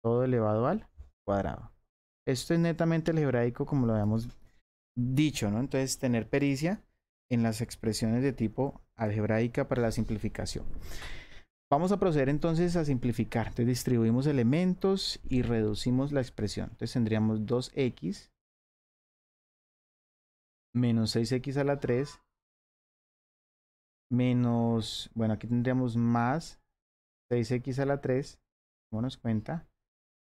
todo elevado al cuadrado. Esto es netamente algebraico, como lo habíamos dicho, ¿no? Entonces, tener pericia en las expresiones de tipo algebraica para la simplificación. Vamos a proceder entonces a simplificar. Entonces, distribuimos elementos y reducimos la expresión. Entonces, tendríamos 2x menos 6x a la 3 menos, bueno, aquí tendríamos más 6x a la 3, démonos cuenta.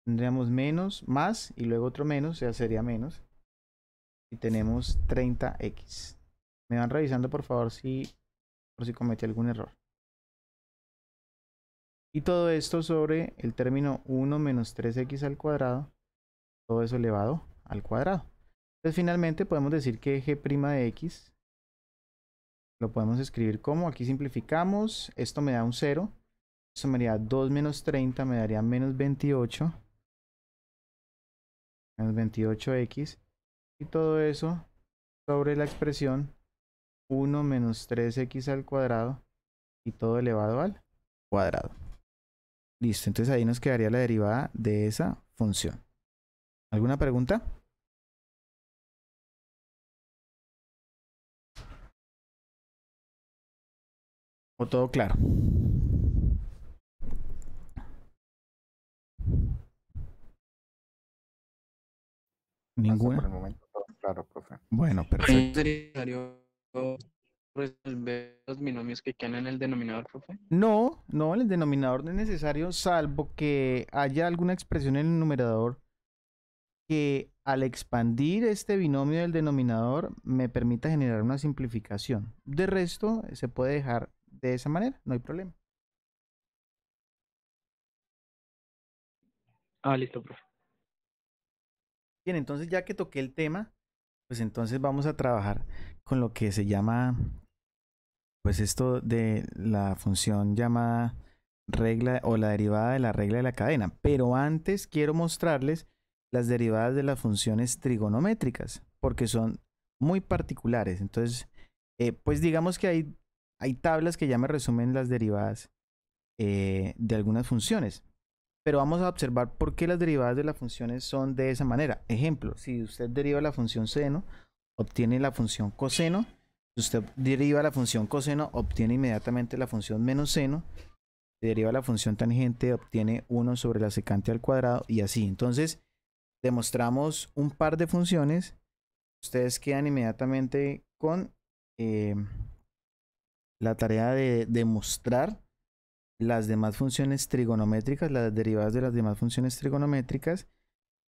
Tendríamos menos, más y luego otro menos, o sea, sería menos. Y tenemos 30x. Me van revisando por favor por si cometí algún error. Y todo esto sobre el término 1 menos 3x al cuadrado, todo eso elevado al cuadrado. Entonces finalmente podemos decir que g' de x lo podemos escribir como, aquí simplificamos, esto me da un 0, esto me daría 2 menos 30, me daría menos 28. Menos 28x, y todo eso sobre la expresión 1 menos 3x al cuadrado y todo elevado al cuadrado. Listo, entonces ahí nos quedaría la derivada de esa función. ¿Alguna pregunta? ¿O todo claro? ¿Ninguna? Por el momento todo claro, profe. Bueno, ¿No perfecto. sería necesario resolver los binomios que quedan en el denominador, profe? No, en el denominador no es necesario, salvo que haya alguna expresión en el numerador que al expandir este binomio del denominador me permita generar una simplificación. De resto, se puede dejar de esa manera, no hay problema. Listo, profe. Bien, entonces ya que toqué el tema, pues entonces vamos a trabajar con lo que se llama, pues esto de la función llamada regla o la derivada de la regla de la cadena. Pero antes quiero mostrarles las derivadas de las funciones trigonométricas, porque son muy particulares. Entonces, pues digamos que hay tablas que ya me resumen las derivadas de algunas funciones. Pero vamos a observar por qué las derivadas de las funciones son de esa manera. Ejemplo, si usted deriva la función seno, obtiene la función coseno. Si usted deriva la función coseno, obtiene inmediatamente la función menos seno. Si deriva la función tangente, obtiene 1 sobre la secante al cuadrado y así. Entonces, demostramos un par de funciones ustedes quedan inmediatamente con la tarea de demostrar las demás funciones trigonométricas, las derivadas de las demás funciones trigonométricas,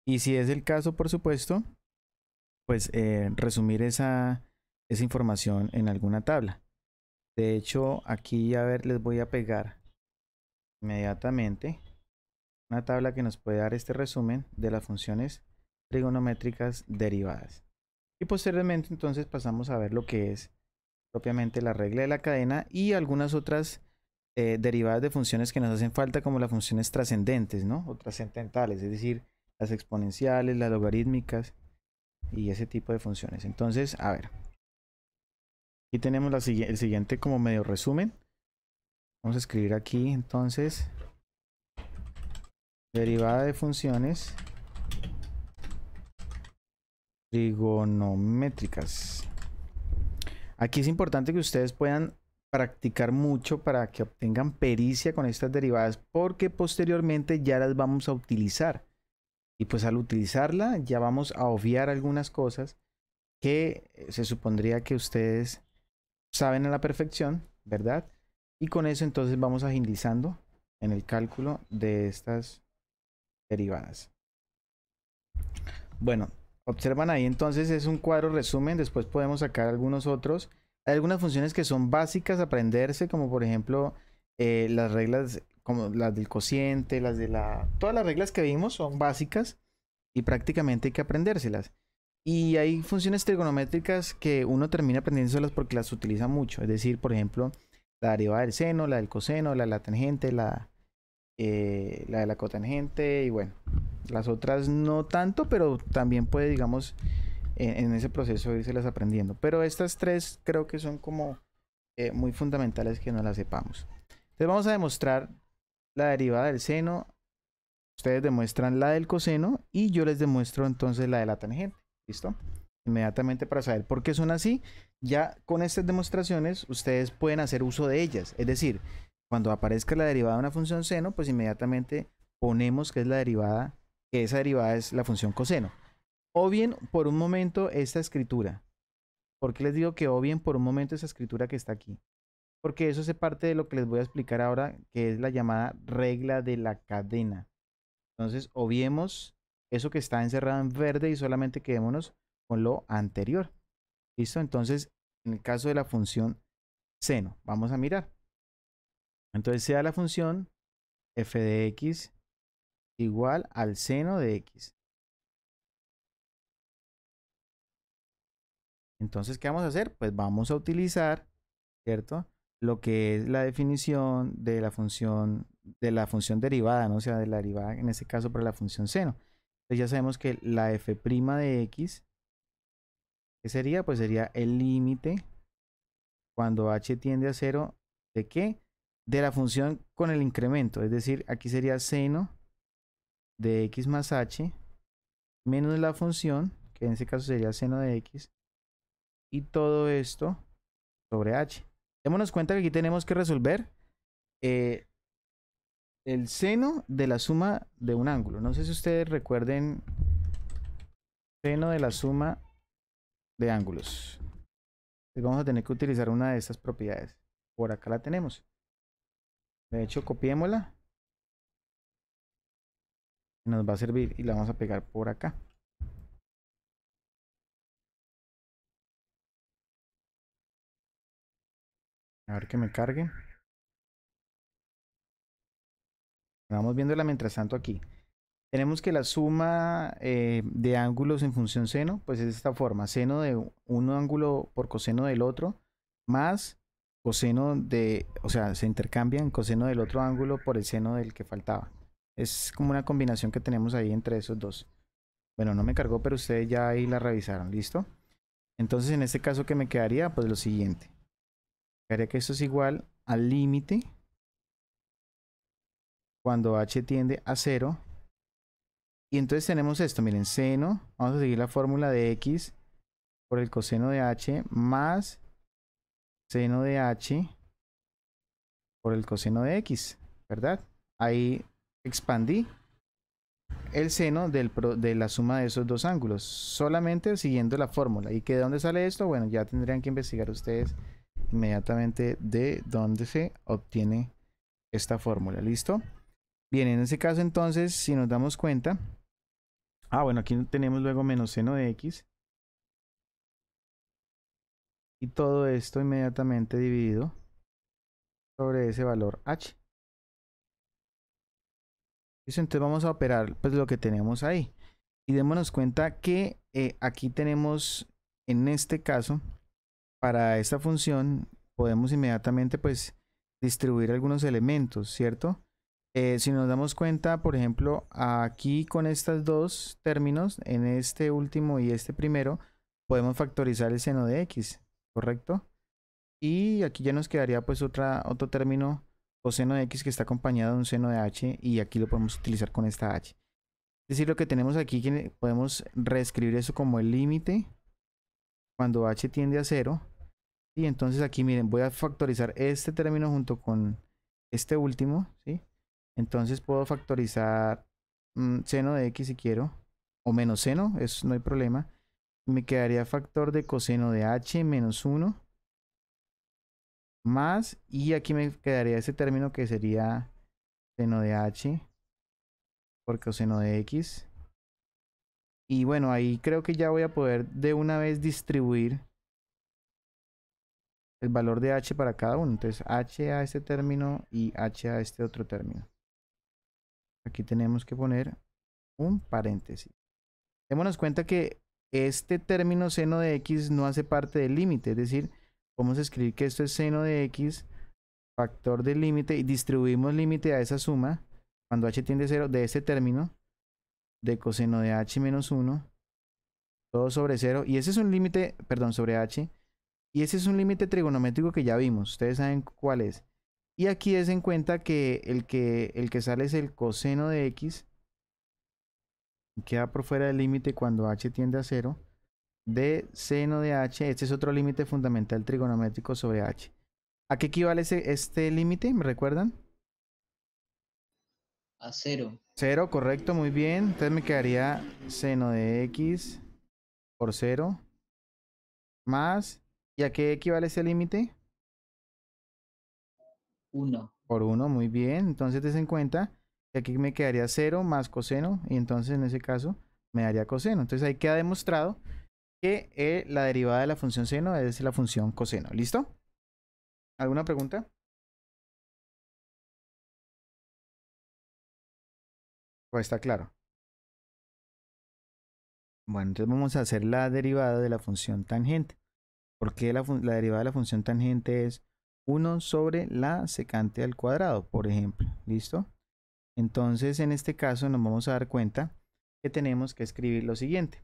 y si es el caso, por supuesto, pues resumir esa información en alguna tabla. De hecho, aquí a ver, les voy a pegar inmediatamente una tabla que nos puede dar este resumen de las funciones trigonométricas derivadas. Y posteriormente entonces pasamos a ver lo que es propiamente la regla de la cadena y algunas otras derivadas de funciones que nos hacen falta, como las funciones trascendentes, ¿no? O trascendentales, es decir, las exponenciales, las logarítmicas y ese tipo de funciones. Entonces, a ver, aquí tenemos el siguiente como medio resumen. Vamos a escribir aquí entonces derivada de funciones trigonométricas. Aquí es importante que ustedes puedan practicar mucho para que obtengan pericia con estas derivadas, porque posteriormente ya las vamos a utilizar. Y pues al utilizarla ya vamos a obviar algunas cosas que se supondría que ustedes saben a la perfección, ¿verdad? Y con eso entonces vamos agilizando en el cálculo de estas derivadas. Bueno, observan ahí entonces es un cuadro resumen, después podemos sacar algunos otros. Hay algunas funciones que son básicas a aprenderse, como por ejemplo las reglas como las del cociente, las de todas las reglas que vimos son básicas y prácticamente hay que aprendérselas. Y hay funciones trigonométricas que uno termina aprendiéndolas porque las utiliza mucho, es decir, por ejemplo, la derivada del seno, la del coseno, la de la tangente, la de la cotangente y bueno, las otras no tanto, pero también puede, digamos, en ese proceso irse aprendiendo. Pero estas tres creo que son como muy fundamentales que no las sepamos. Entonces vamos a demostrar la derivada del seno. Ustedes demuestran la del coseno y yo les demuestro entonces la de la tangente. ¿Listo? Inmediatamente para saber por qué son así. Ya con estas demostraciones ustedes pueden hacer uso de ellas. Es decir, cuando aparezca la derivada de una función seno, pues inmediatamente ponemos que es la derivada, que esa derivada es la función coseno. O bien por un momento esta escritura. ¿Por qué les digo que o bien por un momento esa escritura que está aquí? Porque eso hace parte de lo que les voy a explicar ahora, que es la llamada regla de la cadena. Entonces, obviemos eso que está encerrado en verde y solamente quedémonos con lo anterior. ¿Listo? Entonces, en el caso de la función seno, vamos a mirar. Entonces, sea la función f de x igual al seno de x. Entonces, ¿qué vamos a hacer? Pues vamos a utilizar, ¿cierto? Lo que es la definición de la función derivada, ¿no? O sea, de la derivada, en este caso, para la función seno. Entonces ya sabemos que la f' de x, ¿qué sería? Pues sería el límite cuando h tiende a 0, ¿de qué? De la función con el incremento. Es decir, aquí sería seno de x más h menos la función, que en este caso sería seno de x, y todo esto sobre h. Démonos cuenta que aquí tenemos que resolver el seno de la suma de un ángulo. No sé si ustedes recuerden seno de la suma de ángulos. Entonces vamos a tener que utilizar una de estas propiedades. Por acá la tenemos. De hecho, copiémosla. Nos va a servir y la vamos a pegar por acá. A ver que me cargue. Vamos viéndola mientras tanto aquí. Tenemos que la suma de ángulos en función seno, pues es de esta forma. Seno de un ángulo por coseno del otro, más coseno de, o sea, se intercambian coseno del otro ángulo por el seno del que faltaba. Es como una combinación que tenemos ahí entre esos dos. Bueno, no me cargó, pero ustedes ya ahí la revisaron, ¿listo? Entonces, en este caso, ¿qué me quedaría? Pues lo siguiente. Quedaría que esto es igual al límite cuando h tiende a 0. Y entonces tenemos esto, miren, seno, vamos a seguir la fórmula de x por el coseno de h más seno de h por el coseno de x, ¿verdad? Ahí expandí el seno de la suma de esos dos ángulos, solamente siguiendo la fórmula. ¿Y que de dónde sale esto? Bueno, ya tendrían que investigar ustedes inmediatamente de dónde se obtiene esta fórmula. ¿Listo? Bien, en ese caso entonces, si nos damos cuenta, bueno, aquí tenemos luego menos seno de x, y todo esto inmediatamente dividido sobre ese valor h. ¿Listo? Entonces vamos a operar pues lo que tenemos ahí. Y démonos cuenta que aquí tenemos, en este caso, para esta función, podemos inmediatamente pues distribuir algunos elementos, ¿cierto? Si nos damos cuenta, por ejemplo, aquí con estos dos términos, en este último y este primero, podemos factorizar el seno de x, ¿correcto? Y aquí ya nos quedaría pues otro término, coseno de x, que está acompañado de un seno de h, y aquí lo podemos utilizar con esta h. Es decir, lo que tenemos aquí, que podemos reescribir eso como el límite cuando h tiende a 0. Y entonces aquí miren, voy a factorizar este término junto con este último, ¿sí? Entonces puedo factorizar seno de x si quiero, o menos seno, eso no hay problema. Me quedaría factor de coseno de h menos 1 más, y aquí me quedaría ese término que sería seno de h por coseno de x. Y bueno, ahí creo que ya voy a poder de una vez distribuir el valor de h para cada uno. Entonces h a este término y h a este otro término. Aquí tenemos que poner un paréntesis. Démonos cuenta que este término seno de x no hace parte del límite, es decir, vamos a escribir que esto es seno de x, factor del límite, y distribuimos límite a esa suma, cuando h tiende a 0, de este término, de coseno de h menos 1, todo sobre 0, y ese es un límite, perdón, sobre h, y ese es un límite trigonométrico que ya vimos, ustedes saben cuál es. Y aquí des en cuenta que el que sale es el coseno de x, queda por fuera del límite cuando h tiende a 0, de seno de h. Este es otro límite fundamental trigonométrico sobre h. ¿A qué equivale este límite? ¿Me recuerdan? A 0. 0, correcto, muy bien. Entonces me quedaría seno de x por 0 más. ¿Y a qué equivale este límite? 1. Por 1, muy bien. Entonces des en cuenta que aquí me quedaría 0 más coseno, y entonces en ese caso me daría coseno. Entonces ahí queda demostrado que la derivada de la función seno es la función coseno. ¿Listo? ¿Alguna pregunta? Pues está claro. Bueno, entonces vamos a hacer la derivada de la función tangente. ¿Por qué la derivada de la función tangente es 1 sobre la secante al cuadrado, por ejemplo? ¿Listo? Entonces, en este caso nos vamos a dar cuenta que tenemos que escribir lo siguiente.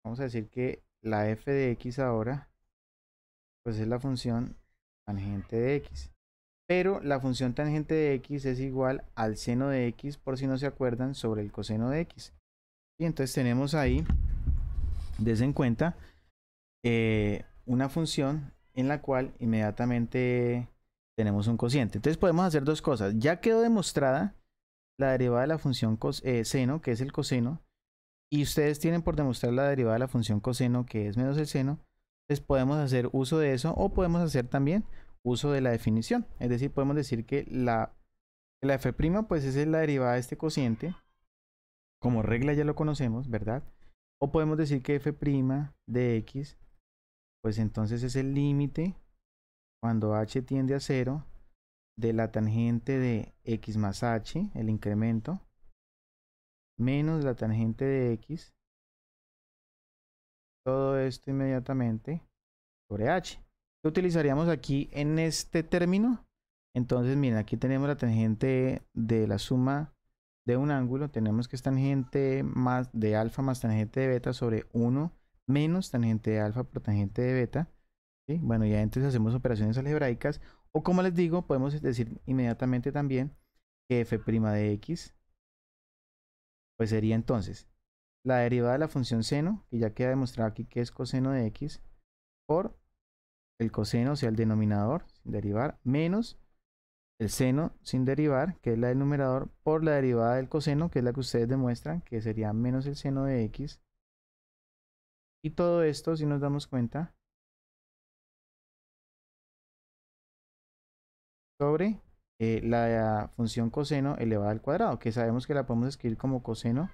Vamos a decir que la f de x ahora, pues es la función tangente de x. Pero la función tangente de x es igual al seno de x, por si no se acuerdan, sobre el coseno de x. Y entonces tenemos ahí, des en cuenta, una función en la cual inmediatamente tenemos un cociente. Entonces podemos hacer dos cosas. Ya quedó demostrada la derivada de la función seno, que es el coseno, y ustedes tienen por demostrar la derivada de la función coseno, que es menos el seno. Entonces podemos hacer uso de eso, o podemos hacer también uso de la definición. Es decir, podemos decir que la f' pues es la derivada de este cociente. Como regla ya lo conocemos, ¿verdad? O podemos decir que f' de x, pues entonces es el límite cuando h tiende a 0 de la tangente de x más h, el incremento, menos la tangente de x, todo esto inmediatamente sobre h. ¿Qué utilizaríamos aquí en este término? Entonces, miren, aquí tenemos la tangente de la suma de un ángulo. Tenemos que es tangente más de alfa más tangente de beta sobre 1 menos tangente de alfa por tangente de beta. ¿Sí? Bueno, ya entonces hacemos operaciones algebraicas. O como les digo, podemos decir inmediatamente también que f' de x, pues sería entonces la derivada de la función seno, que ya queda demostrado aquí que es coseno de x, por el coseno, o sea, el denominador, sin derivar, menos el seno sin derivar, que es la del numerador, por la derivada del coseno, que es la que ustedes demuestran, que sería menos el seno de x. Y todo esto, si nos damos cuenta, sobre la función coseno elevada al cuadrado, que sabemos que la podemos escribir como coseno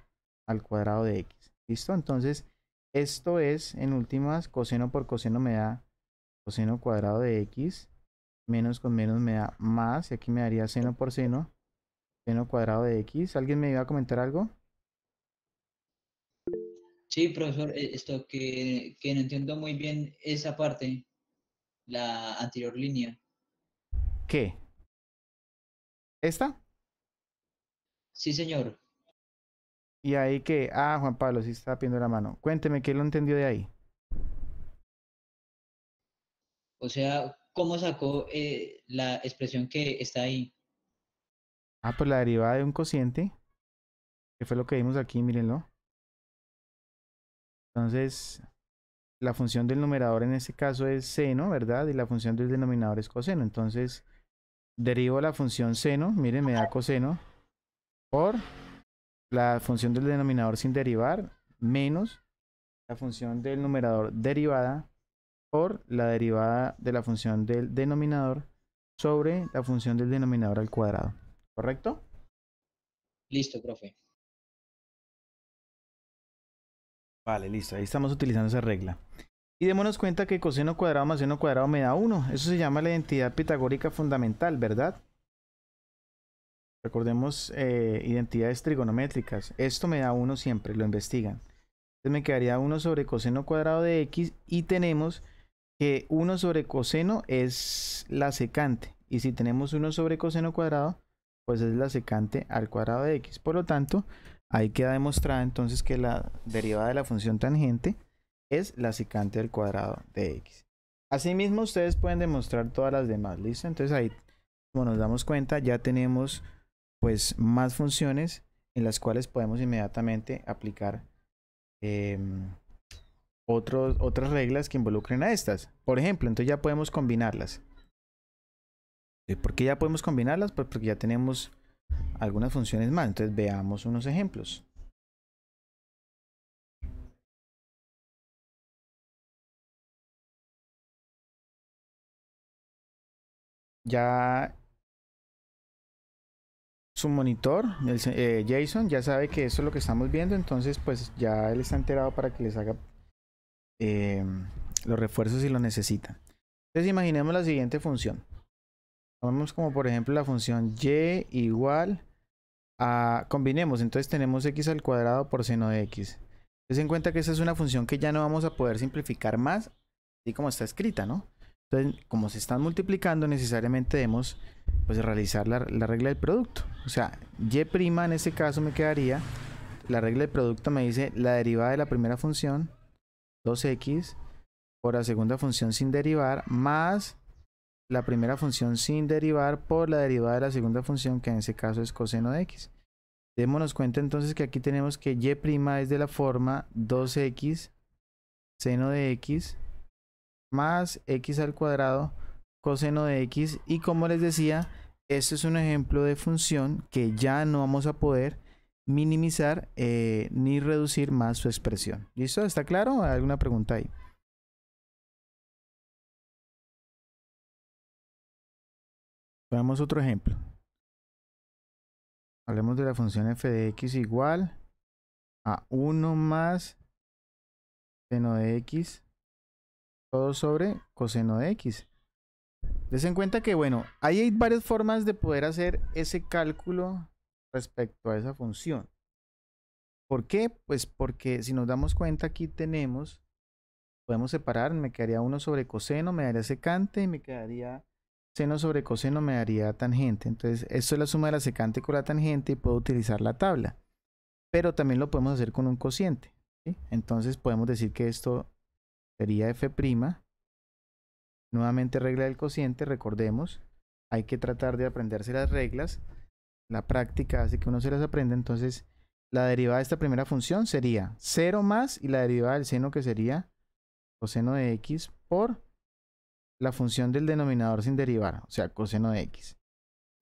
al cuadrado de x. ¿Listo? Entonces, esto es, en últimas, coseno por coseno me da coseno cuadrado de x, menos con menos me da más, y aquí me daría seno por seno, seno cuadrado de x. ¿Alguien me iba a comentar algo? Sí, profesor, esto que no entiendo muy bien esa parte, la anterior línea. ¿Qué? ¿Esta? Sí, señor. Y ahí que, Juan Pablo, sí está pidiendo la mano. Cuénteme, ¿qué lo entendió de ahí? O sea, ¿cómo sacó la expresión que está ahí? Pues la derivada de un cociente, que fue lo que vimos aquí, mírenlo. Entonces, la función del numerador en este caso es seno, ¿verdad? Y la función del denominador es coseno. Entonces, derivo la función seno, miren, me da coseno, por la función del denominador sin derivar, menos la función del numerador derivada, por la derivada de la función del denominador sobre la función del denominador al cuadrado. ¿Correcto? Listo, profe. Vale, listo. Ahí estamos utilizando esa regla. Y démonos cuenta que coseno cuadrado más seno cuadrado me da 1. Eso se llama la identidad pitagórica fundamental, ¿verdad? Recordemos identidades trigonométricas. Esto me da 1 siempre, lo investigan. Entonces me quedaría 1 sobre coseno cuadrado de x y tenemos que 1 sobre coseno es la secante. Y si tenemos 1 sobre coseno cuadrado, pues es la secante al cuadrado de x. Por lo tanto, ahí queda demostrada entonces que la derivada de la función tangente es la secante al cuadrado de x. Asimismo, ustedes pueden demostrar todas las demás, ¿listo? Entonces ahí, como nos damos cuenta, ya tenemos pues más funciones en las cuales podemos inmediatamente aplicar otras reglas que involucren a estas. Por ejemplo, entonces ya podemos combinarlas. ¿Por qué ya podemos combinarlas? Pues porque ya tenemos algunas funciones más. Entonces veamos unos ejemplos. Ya su monitor, Jason, ya sabe que eso es lo que estamos viendo. Entonces pues ya él está enterado para que les haga los refuerzos si lo necesita. Entonces imaginemos la siguiente función. Tomemos como por ejemplo la función y igual a, combinemos, entonces tenemos x al cuadrado por seno de x. Entonces en cuenta que esta es una función que ya no vamos a poder simplificar más, así como está escrita, ¿no? Entonces, como se están multiplicando, necesariamente debemos pues realizar la regla del producto. O sea, y' en este caso me quedaría, la regla del producto me dice la derivada de la primera función, 2x, por la segunda función sin derivar, más la primera función sin derivar por la derivada de la segunda función, que en ese caso es coseno de x. Démonos cuenta entonces que aquí tenemos que y' es de la forma 2x seno de x más x al cuadrado coseno de x, y como les decía, este es un ejemplo de función que ya no vamos a poder minimizar ni reducir más su expresión. ¿Listo? ¿Está claro? ¿Alguna pregunta ahí? Veamos otro ejemplo. Hablemos de la función f de x igual a 1 más seno de x todo sobre coseno de x. Des en cuenta que, bueno, ahí hay varias formas de poder hacer ese cálculo respecto a esa función. ¿Por qué? Pues porque si nos damos cuenta aquí podemos separar, me quedaría 1 sobre coseno, me daría secante, y me quedaría seno sobre coseno, me daría tangente. Entonces, esto es la suma de la secante con la tangente y puedo utilizar la tabla. Pero también lo podemos hacer con un cociente, ¿sí? Entonces, podemos decir que esto sería f'. Nuevamente regla del cociente, recordemos, hay que tratar de aprenderse las reglas. La práctica hace que uno se las aprenda. Entonces, la derivada de esta primera función sería 0 más, y la derivada del seno, que sería coseno de x por la función del denominador sin derivar, o sea, coseno de x.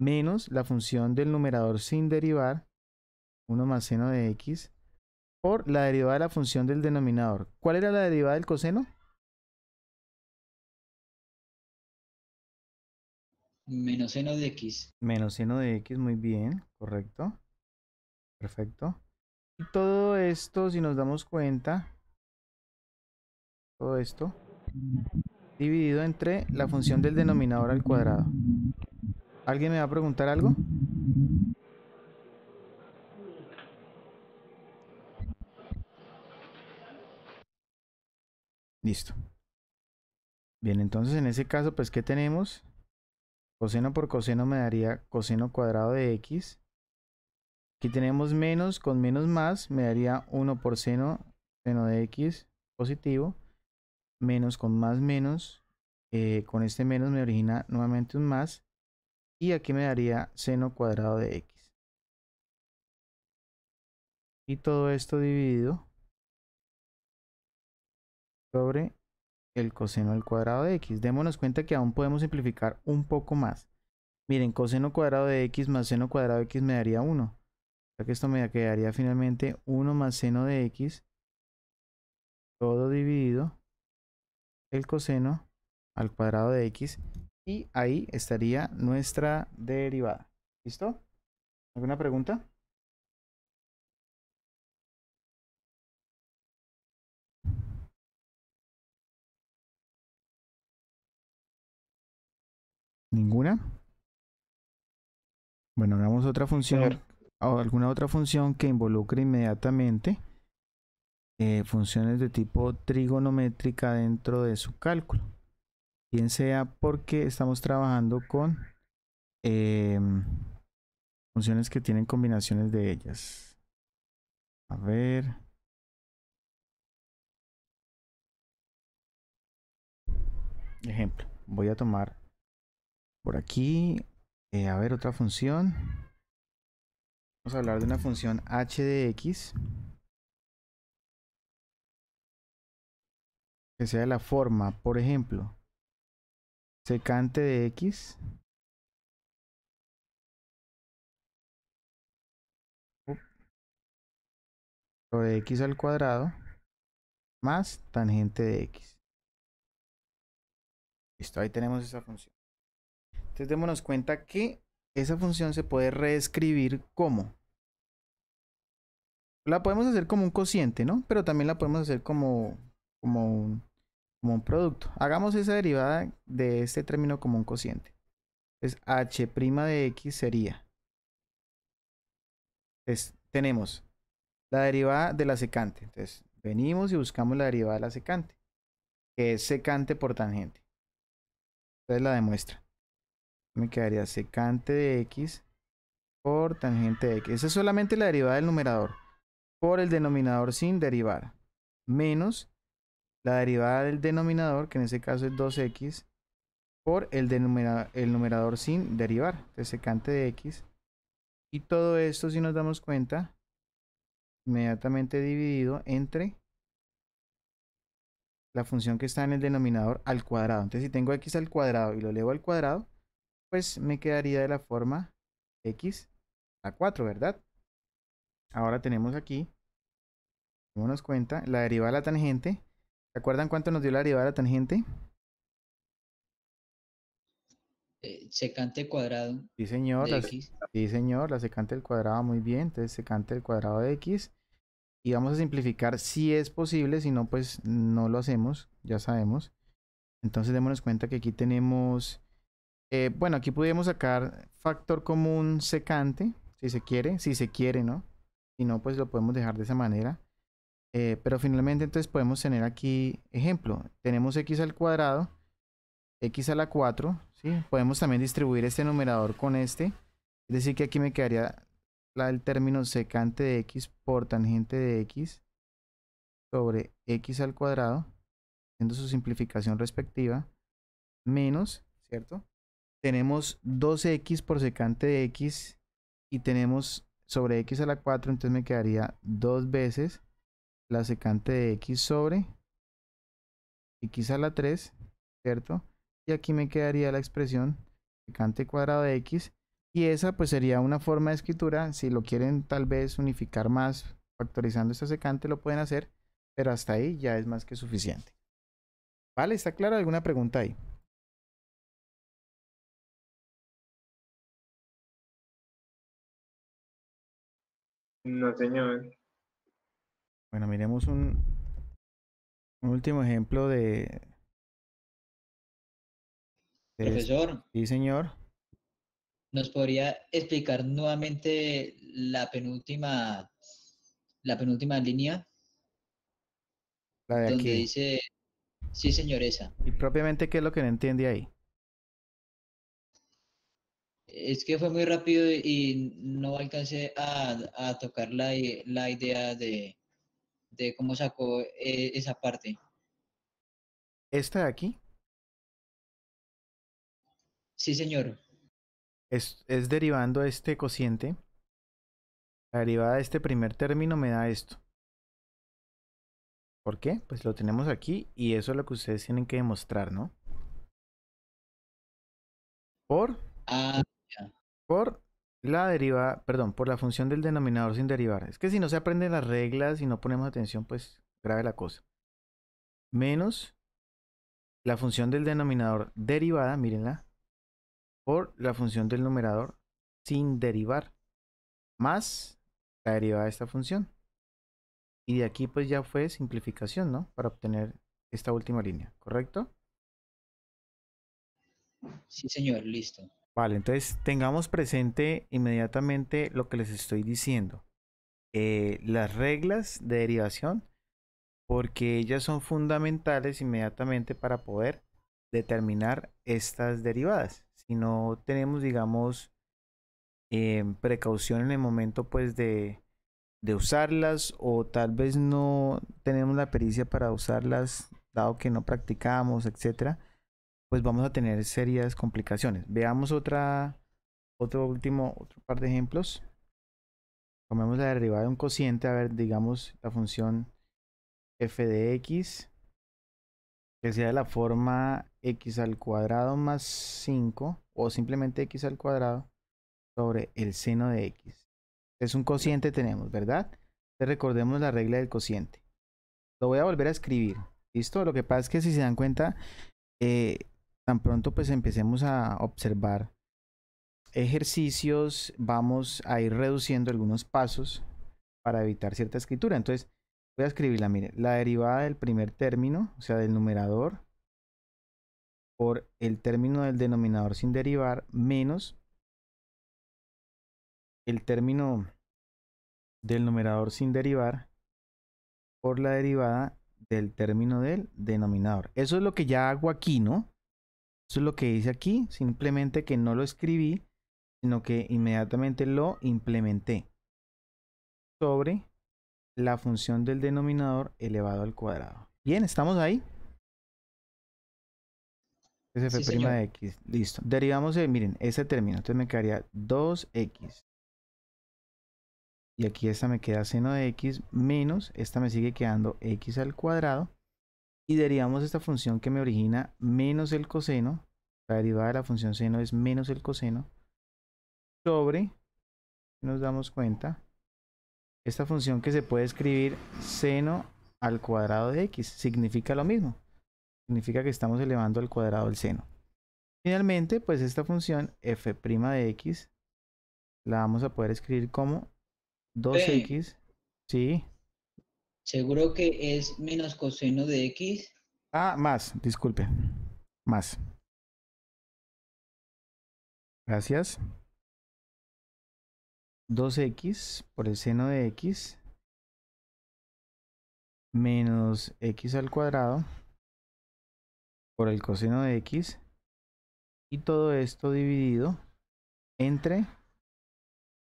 menos la función del numerador sin derivar, 1 más seno de x, por la derivada de la función del denominador. ¿Cuál era la derivada del coseno? Menos seno de x. Menos seno de x, muy bien, correcto. Perfecto. Y todo esto, si nos damos cuenta, todo esto dividido entre la función del denominador al cuadrado. ¿Alguien me va a preguntar algo? Listo. Bien, entonces en ese caso, pues, ¿qué tenemos? Coseno por coseno me daría coseno cuadrado de x. Aquí tenemos menos con menos más, me daría 1 por seno de x positivo. Menos con más menos, con este menos me origina nuevamente un más. Y aquí me daría seno cuadrado de x. Y todo esto dividido sobre el coseno al cuadrado de x. Démonos cuenta que aún podemos simplificar un poco más. Miren, coseno cuadrado de x más seno cuadrado de x me daría 1. O sea que esto me quedaría finalmente 1 más seno de x, todo dividido el coseno al cuadrado de x. Y ahí estaría nuestra derivada. ¿Listo? ¿Alguna pregunta? ¿Ninguna? Bueno, hagamos otra función o alguna otra función que involucre inmediatamente funciones de tipo trigonométrica dentro de su cálculo. Bien sea porque estamos trabajando con funciones que tienen combinaciones de ellas. A ver. Ejemplo. Voy a tomar por aquí. A ver, otra función. Vamos a hablar de una función h de x. Que sea de la forma, por ejemplo, secante de x sobre x al cuadrado más tangente de x. Listo, ahí tenemos esa función. Entonces démonos cuenta que esa función se puede reescribir como. La podemos hacer como un cociente, ¿no? Pero también la podemos hacer como un producto. Hagamos esa derivada de este término como un cociente. Entonces h' de x sería. Entonces tenemos la derivada de la secante. Entonces venimos y buscamos la derivada de la secante, que es secante por tangente. Entonces la demuestra. Me quedaría secante de x por tangente de x. Esa es solamente la derivada del numerador por el denominador sin derivar. Menos la derivada del denominador, que en este caso es 2x, por el numerador sin derivar. Entonces secante de x. Y todo esto, si nos damos cuenta, inmediatamente dividido entre la función que está en el denominador al cuadrado. Entonces si tengo x al cuadrado y lo elevo al cuadrado, pues me quedaría de la forma x a 4, ¿verdad? Ahora tenemos aquí, démonos cuenta, la derivada de la tangente. ¿Se acuerdan cuánto nos dio la derivada de la tangente? Secante cuadrado Sí, señor, de x. sí, señor, la secante del cuadrado, muy bien. Entonces secante del cuadrado de x. Y vamos a simplificar si es posible, si no, pues no lo hacemos, ya sabemos. Entonces démonos cuenta que aquí tenemos, bueno, aquí podemos sacar factor común secante, si se quiere, ¿no? Si no, pues lo podemos dejar de esa manera. Pero finalmente entonces podemos tener aquí, ejemplo, tenemos x al cuadrado, x a la 4, ¿sí? Podemos también distribuir este numerador con este. Es decir, que aquí me quedaría el término secante de x por tangente de x sobre x al cuadrado, haciendo su simplificación respectiva, menos, ¿cierto? Tenemos 2x por secante de x y tenemos sobre x a la 4, entonces me quedaría 2 veces la secante de x sobre x a la 3, ¿cierto? Y aquí me quedaría la expresión secante cuadrado de x, Y esa pues sería una forma de escritura. Si lo quieren tal vez unificar más factorizando esta secante, lo pueden hacer, pero hasta ahí ya es más que suficiente. ¿Vale? ¿Está claro? ¿Alguna pregunta ahí? No, señor. Bueno, miremos un último ejemplo de Profesor, sí, señor. ¿nos podría explicar nuevamente la penúltima línea La de donde aquí. dice, sí, señor, esa? Y propiamente, ¿qué es lo que no entiende ahí? Es que fue muy rápido y no alcancé a tocar la idea de cómo sacó esa parte. Esta de aquí Sí, señor. es derivando este cociente. La derivada de este primer término me da esto. ¿Por qué? Pues lo tenemos aquí y eso es lo que ustedes tienen que demostrar, ¿no? Por, Ah, ya. por la derivada, perdón, por la función del denominador sin derivar. Es que si no se aprenden las reglas y no ponemos atención, pues grave la cosa. Menos la función del denominador derivada, mírenla, por la función del numerador sin derivar, más la derivada de esta función. Y de aquí pues ya fue simplificación, ¿no? Para obtener esta última línea, ¿correcto? Sí, señor, listo. Vale, entonces tengamos presente inmediatamente lo que les estoy diciendo. Las reglas de derivación, porque ellas son fundamentales inmediatamente para poder determinar estas derivadas. Si no tenemos, digamos, precaución en el momento pues de usarlas o tal vez no tenemos la pericia para usarlas dado que no practicamos, etcétera, pues vamos a tener serias complicaciones. Veamos otro par de ejemplos. Tomemos la derivada de un cociente, a ver, digamos la función f de x, que sea de la forma x al cuadrado más 5 o simplemente x al cuadrado sobre el seno de x. Es un cociente tenemos, ¿verdad? Entonces recordemos la regla del cociente. Lo voy a volver a escribir. ¿Listo? Lo que pasa es que si se dan cuenta, eh, tan pronto pues empecemos a observar ejercicios, vamos a ir reduciendo algunos pasos para evitar cierta escritura. Entonces voy a escribirla, mire, la derivada del primer término, o sea, del numerador, por el término del denominador sin derivar, menos el término del numerador sin derivar por la derivada del término del denominador. Eso es lo que ya hago aquí, ¿no? Eso es lo que hice aquí, simplemente que no lo escribí, sino que inmediatamente lo implementé sobre la función del denominador elevado al cuadrado. Bien, ¿estamos ahí? Sí, F' señor. de x, listo. Derivamos, miren, ese término, entonces me quedaría 2x. Y aquí esta me queda seno de x menos, esta me sigue quedando x al cuadrado. Y derivamos esta función que me origina menos el coseno. La derivada de la función seno es menos el coseno sobre, nos damos cuenta, esta función que se puede escribir seno al cuadrado de x. Significa lo mismo. Significa que estamos elevando al cuadrado el seno. Finalmente, pues esta función f' de x la vamos a poder escribir como 2x. Sí. Seguro que es menos coseno de x. Ah, más, disculpe. Más. Gracias. 2x por el seno de x menos x al cuadrado por el coseno de x y todo esto dividido entre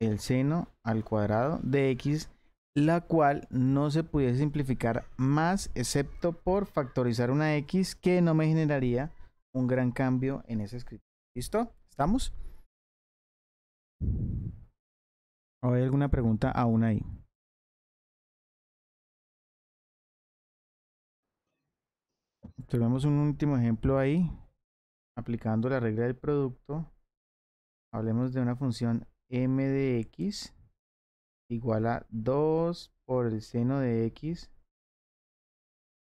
el seno al cuadrado de x, la cual no se pudiese simplificar más excepto por factorizar una x que no me generaría un gran cambio en ese escrito. ¿Listo? ¿Estamos? ¿O hay alguna pregunta aún ahí? Tenemos un último ejemplo ahí, aplicando la regla del producto. hablemos de una función m de x igual a 2 por el seno de x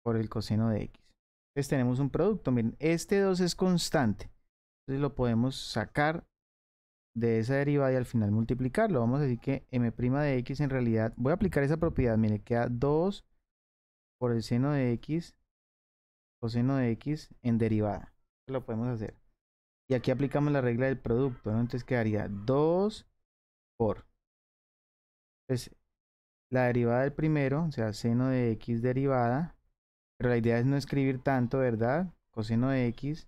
por el coseno de x. Entonces tenemos un producto. Miren, este 2 es constante. Entonces lo podemos sacar de esa derivada y al final multiplicarlo. Vamos a decir que m' de x en realidad, voy a aplicar esa propiedad. Mire, queda 2 por el seno de x coseno de x en derivada. Lo podemos hacer. Y aquí aplicamos la regla del producto, ¿no? Entonces quedaría 2 por. Entonces, la derivada del primero, o sea, seno de x derivada. Pero la idea es no escribir tanto, ¿verdad? Coseno de x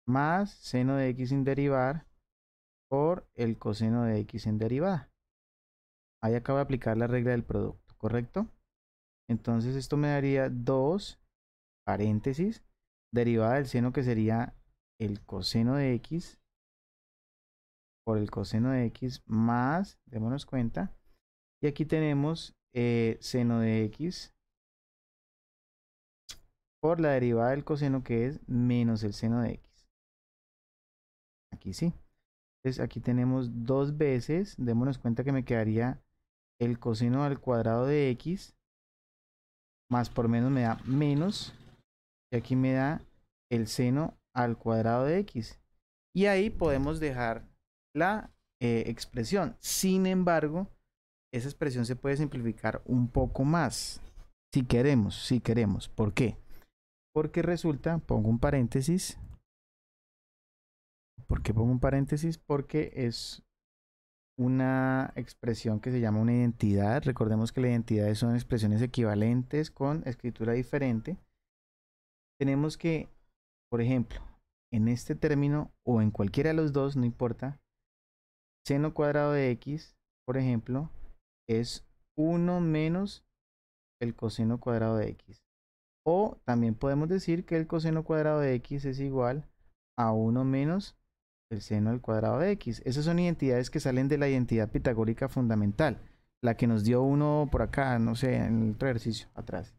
más seno de x sin derivar por el coseno de x en derivada. Ahí acabo de aplicar la regla del producto, ¿correcto? Entonces esto me daría 2, paréntesis, derivada del seno que sería el coseno de x por el coseno de x más, démonos cuenta, y aquí tenemos seno de x por la derivada del coseno que es menos el seno de x. Aquí sí. Entonces aquí tenemos 2 veces, démonos cuenta que me quedaría el coseno al cuadrado de x, más por menos me da menos, y aquí me da el seno al cuadrado de x. Y ahí podemos dejar la expresión. Sin embargo, esa expresión se puede simplificar un poco más, si queremos. ¿Por qué? Porque resulta, pongo un paréntesis. ¿Por qué pongo un paréntesis? Porque es una expresión que se llama una identidad. Recordemos que las identidades son expresiones equivalentes con escritura diferente. Tenemos que, por ejemplo, en este término o en cualquiera de los dos, no importa, seno cuadrado de x, por ejemplo, es 1 menos el coseno cuadrado de x. O también podemos decir que el coseno cuadrado de x es igual a 1 menos el seno al cuadrado de x. Esas son identidades que salen de la identidad pitagórica fundamental, la que nos dio uno por acá, no sé, en el otro ejercicio atrás.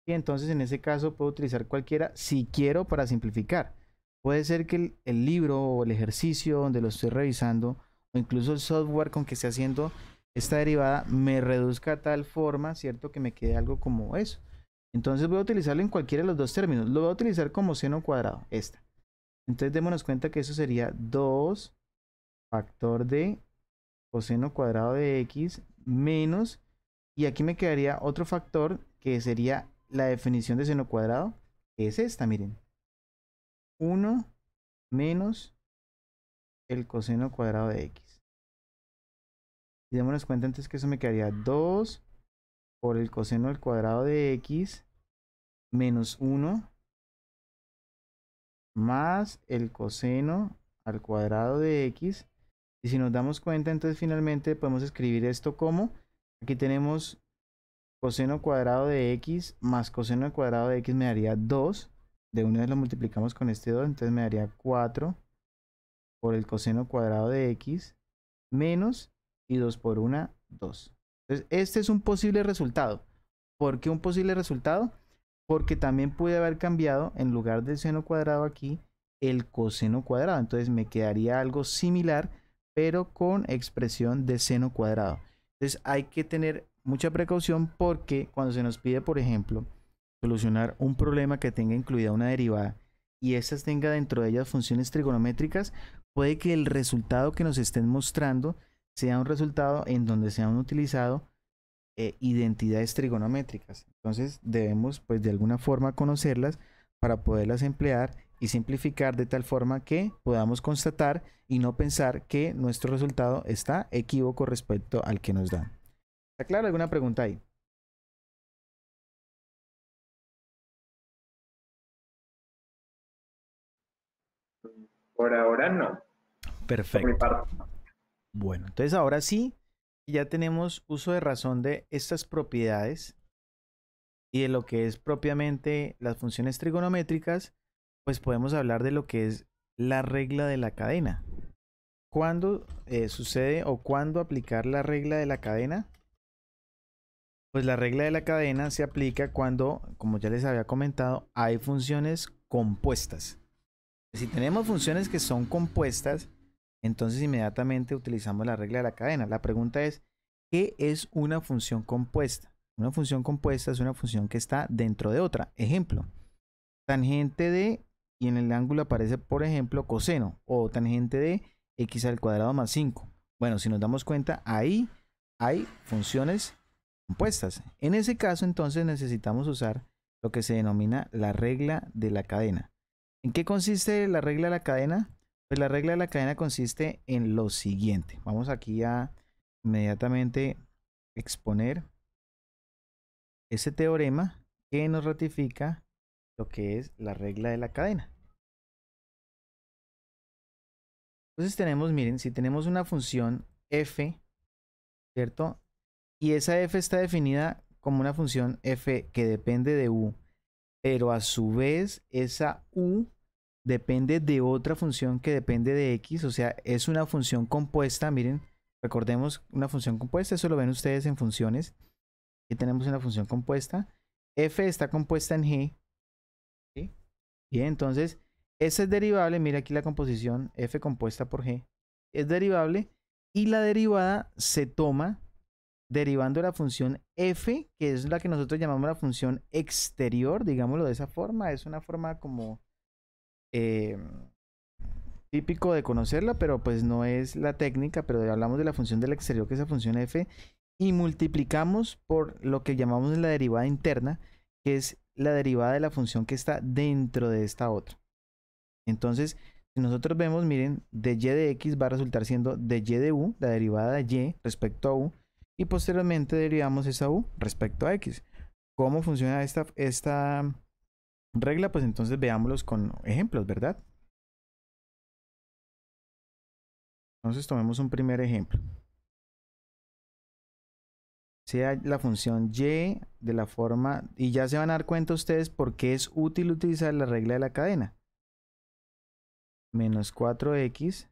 Y entonces en ese caso puedo utilizar cualquiera si quiero para simplificar. Puede ser que el libro o el ejercicio donde lo estoy revisando o incluso el software con que esté haciendo esta derivada me reduzca a tal forma, ¿cierto? Que me quede algo como eso. Entonces voy a utilizarlo en cualquiera de los dos términos. Lo voy a utilizar como seno cuadrado, esta. Entonces démonos cuenta que eso sería 2 factor de coseno cuadrado de x menos, y aquí me quedaría otro factor que sería la definición de seno cuadrado, que es esta, miren. 1 menos el coseno cuadrado de x. Y démonos cuenta entonces que eso me quedaría 2 por el coseno al cuadrado de x menos 1 más el coseno al cuadrado de x. Y si nos damos cuenta, entonces finalmente podemos escribir esto como, aquí tenemos coseno cuadrado de x más coseno al cuadrado de x me daría 2. De una vez lo multiplicamos con este 2, entonces me daría 4 por el coseno cuadrado de x menos, y 2 por 1, 2. Entonces este es un posible resultado. ¿Por qué un posible resultado? Porque también puede haber cambiado, en lugar del seno cuadrado aquí, el coseno cuadrado. Entonces me quedaría algo similar, pero con expresión de seno cuadrado. Entonces hay que tener mucha precaución porque cuando se nos pide, por ejemplo, solucionar un problema que tenga incluida una derivada y estas tenga dentro de ellas funciones trigonométricas, puede que el resultado que nos estén mostrando sea un resultado en donde se han utilizado identidades trigonométricas. Entonces debemos pues de alguna forma conocerlas para poderlas emplear y simplificar de tal forma que podamos constatar y no pensar que nuestro resultado está equívoco respecto al que nos dan. ¿Está claro? ¿Alguna pregunta ahí? Por ahora no. Por mi Perfecto. parte. Bueno, entonces ahora sí, ya tenemos uso de razón de estas propiedades y de lo que es propiamente las funciones trigonométricas, pues podemos hablar de lo que es la regla de la cadena. ¿Cuándo sucede o cuándo aplicar la regla de la cadena? Pues la regla de la cadena se aplica cuando, como ya les había comentado, hay funciones compuestas. Si tenemos funciones que son compuestas, entonces inmediatamente utilizamos la regla de la cadena. La pregunta es, ¿qué es una función compuesta? Una función compuesta es una función que está dentro de otra. Ejemplo, tangente de, y en el ángulo aparece, por ejemplo, coseno, o tangente de x al cuadrado más 5. Bueno, si nos damos cuenta, ahí hay funciones compuestas. En ese caso, entonces, necesitamos usar lo que se denomina la regla de la cadena. ¿En qué consiste la regla de la cadena? Pues la regla de la cadena consiste en lo siguiente. Vamos aquí a inmediatamente exponer ese teorema que nos ratifica lo que es la regla de la cadena. Entonces tenemos, miren, si tenemos una función f, ¿cierto? Y esa f está definida como una función f que depende de u, pero a su vez esa u depende de otra función que depende de x, o sea, es una función compuesta. Miren, recordemos una función compuesta, eso lo ven ustedes en funciones. Aquí tenemos una función compuesta, f está compuesta en g, ¿sí? Bien, entonces esa es derivable. Mira aquí la composición, f compuesta por g es derivable, y la derivada se toma derivando la función f, que es la que nosotros llamamos la función exterior, digámoslo de esa forma. Es una forma como típico de conocerla, pero pues no es la técnica. Pero hablamos de la función del exterior, que es la función f, y multiplicamos por lo que llamamos la derivada interna, que es la derivada de la función que está dentro de esta otra. Entonces, si nosotros vemos, miren, de y de x va a resultar siendo de y de u, la derivada de y respecto a u, y posteriormente derivamos esa u respecto a x. ¿Cómo funciona esta regla? Pues entonces veámoslos con ejemplos, ¿verdad? Entonces tomemos un primer ejemplo. Sea la función y de la forma, y ya se van a dar cuenta ustedes por qué es útil utilizar la regla de la cadena. Menos 4x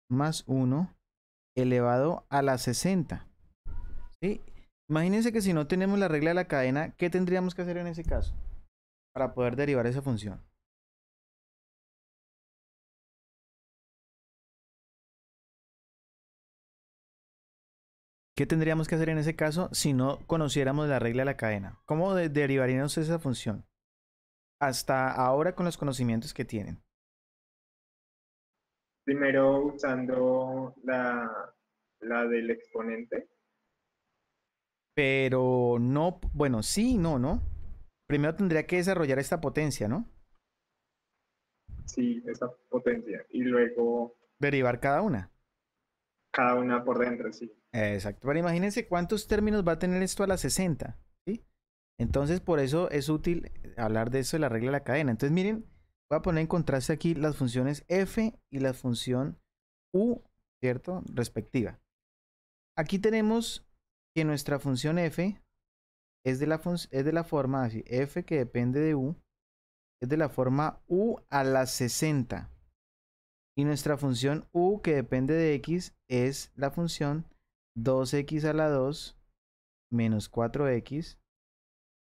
más 1 elevado a la 60. ¿Sí? Imagínense que si no tenemos la regla de la cadena, ¿qué tendríamos que hacer en ese caso para poder derivar esa función? ¿Qué tendríamos que hacer en ese caso si no conociéramos la regla de la cadena? ¿Cómo derivaríamos esa función? Hasta ahora con los conocimientos que tienen. Primero usando la del exponente. Pero no, bueno, sí, no. Primero tendría que desarrollar esta potencia, ¿no? Sí, esa potencia. Y luego Derivar cada una. cada una por dentro, sí. Exacto. Pero imagínense cuántos términos va a tener esto a la 60, ¿sí? Entonces, por eso es útil hablar de eso de la regla de la cadena. Entonces, miren, voy a poner en contraste aquí las funciones f y la función u, ¿cierto? Respectiva. Aquí tenemos que nuestra función f es de la forma así, f que depende de u, es de la forma u a la 60. Y nuestra función u que depende de x es la función 2x a la 2 menos 4x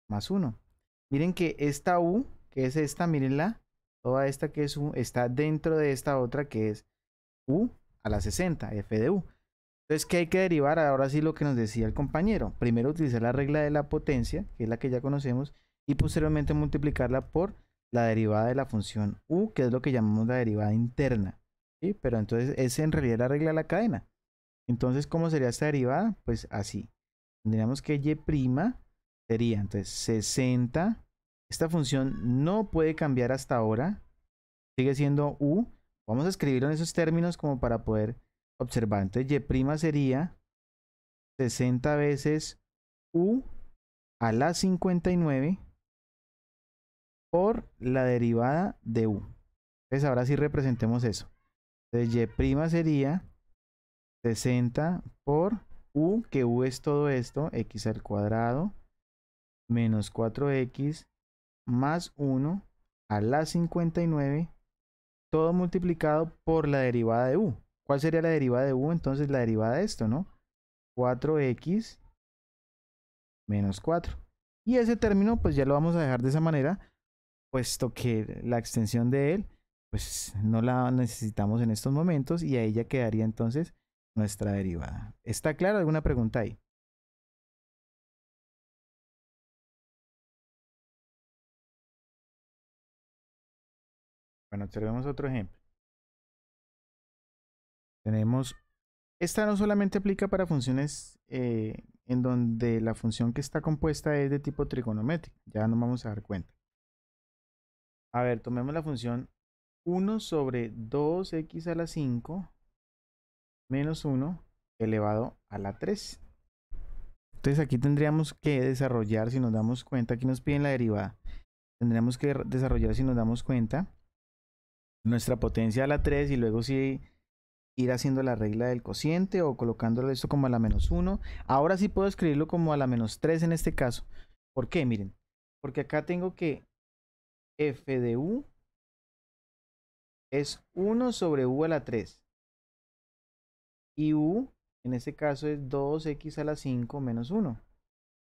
más 1. Miren que esta u, que es esta, mírenla, toda esta que es u, está dentro de esta otra que es u a la 60, f de u. Entonces, ¿qué hay que derivar? Ahora sí lo que nos decía el compañero. Primero utilizar la regla de la potencia, que es la que ya conocemos, y posteriormente multiplicarla por la derivada de la función u, que es lo que llamamos la derivada interna. ¿Sí? Pero entonces es en realidad la regla de la cadena. Entonces, ¿cómo sería esta derivada? Pues así. Tendríamos que y' sería entonces 60. Esta función no puede cambiar hasta ahora. Sigue siendo u. Vamos a escribirlo en esos términos como para poder observar. Entonces y' sería 60 veces u a la 59 por la derivada de u. Entonces ahora sí representemos eso. Entonces y' sería 60 por u, que u es todo esto, x al cuadrado menos 4x más 1 a la 59, todo multiplicado por la derivada de u. ¿Cuál sería la derivada de u? Entonces la derivada de esto, ¿no? 4x menos 4. Y ese término pues ya lo vamos a dejar de esa manera, puesto que la extensión de él pues no la necesitamos en estos momentos y ahí ya quedaría entonces nuestra derivada. ¿Está claro? ¿Alguna pregunta ahí? Bueno, observemos otro ejemplo. Tenemos, esta no solamente aplica para funciones en donde la función que está compuesta es de tipo trigonométrico, ya nos vamos a dar cuenta. A ver, tomemos la función 1 sobre 2x a la 5 menos 1 elevado a la 3. Entonces aquí tendríamos que desarrollar, si nos damos cuenta, aquí nos piden la derivada. Tendríamos que desarrollar, si nos damos cuenta, nuestra potencia a la 3 y luego sí ir haciendo la regla del cociente o colocándole esto como a la menos 1. Ahora sí puedo escribirlo como a la menos 3 en este caso. ¿Por qué? Miren, porque acá tengo que f de u es 1 sobre u a la 3. Y u, en este caso, es 2x a la 5 menos 1.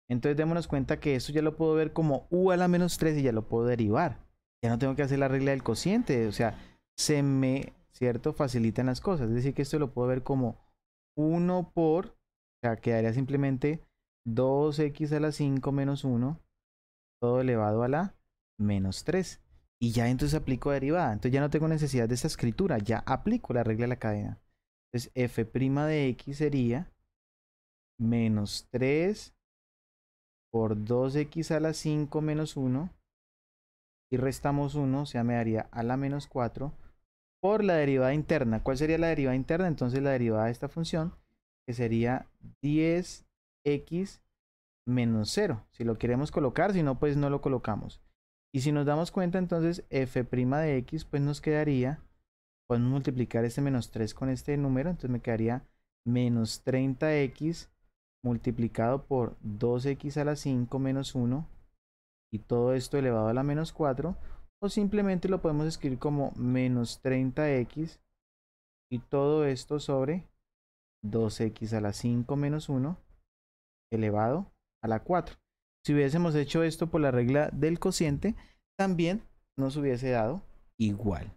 Entonces démonos cuenta que esto ya lo puedo ver como u a la menos 3 y ya lo puedo derivar. Ya no tengo que hacer la regla del cociente, o sea, se me, ¿cierto? Facilitan las cosas. Es decir, que esto lo puedo ver como 1 por, o sea, quedaría simplemente 2x a la 5 menos 1, todo elevado a la menos 3. Y ya entonces aplico derivada. Entonces ya no tengo necesidad de esta escritura, ya aplico la regla de la cadena. Entonces f' de x sería menos 3 por 2x a la 5 menos 1 y restamos 1, o sea, me daría a la menos 4 por la derivada interna. ¿Cuál sería la derivada interna? Entonces la derivada de esta función, que sería 10x menos 0. Si lo queremos colocar, si no, pues no lo colocamos. Y si nos damos cuenta, entonces f' de x, pues nos quedaría, podemos multiplicar este menos 3 con este número, entonces me quedaría menos 30x multiplicado por 2x a la 5 menos 1 y todo esto elevado a la menos 4, o simplemente lo podemos escribir como menos 30x y todo esto sobre 2x a la 5 menos 1 elevado a la 4. Si hubiésemos hecho esto por la regla del cociente, también nos hubiese dado igual.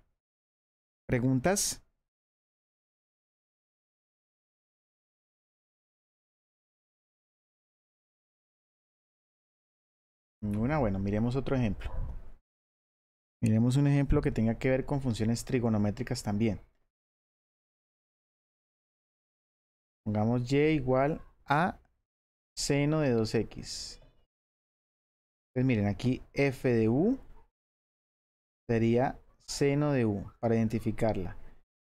¿Preguntas? Ninguna. Bueno, miremos otro ejemplo. Miremos un ejemplo que tenga que ver con funciones trigonométricas también. Pongamos y igual a seno de 2x. Pues miren, aquí f de u sería seno de u para identificarla.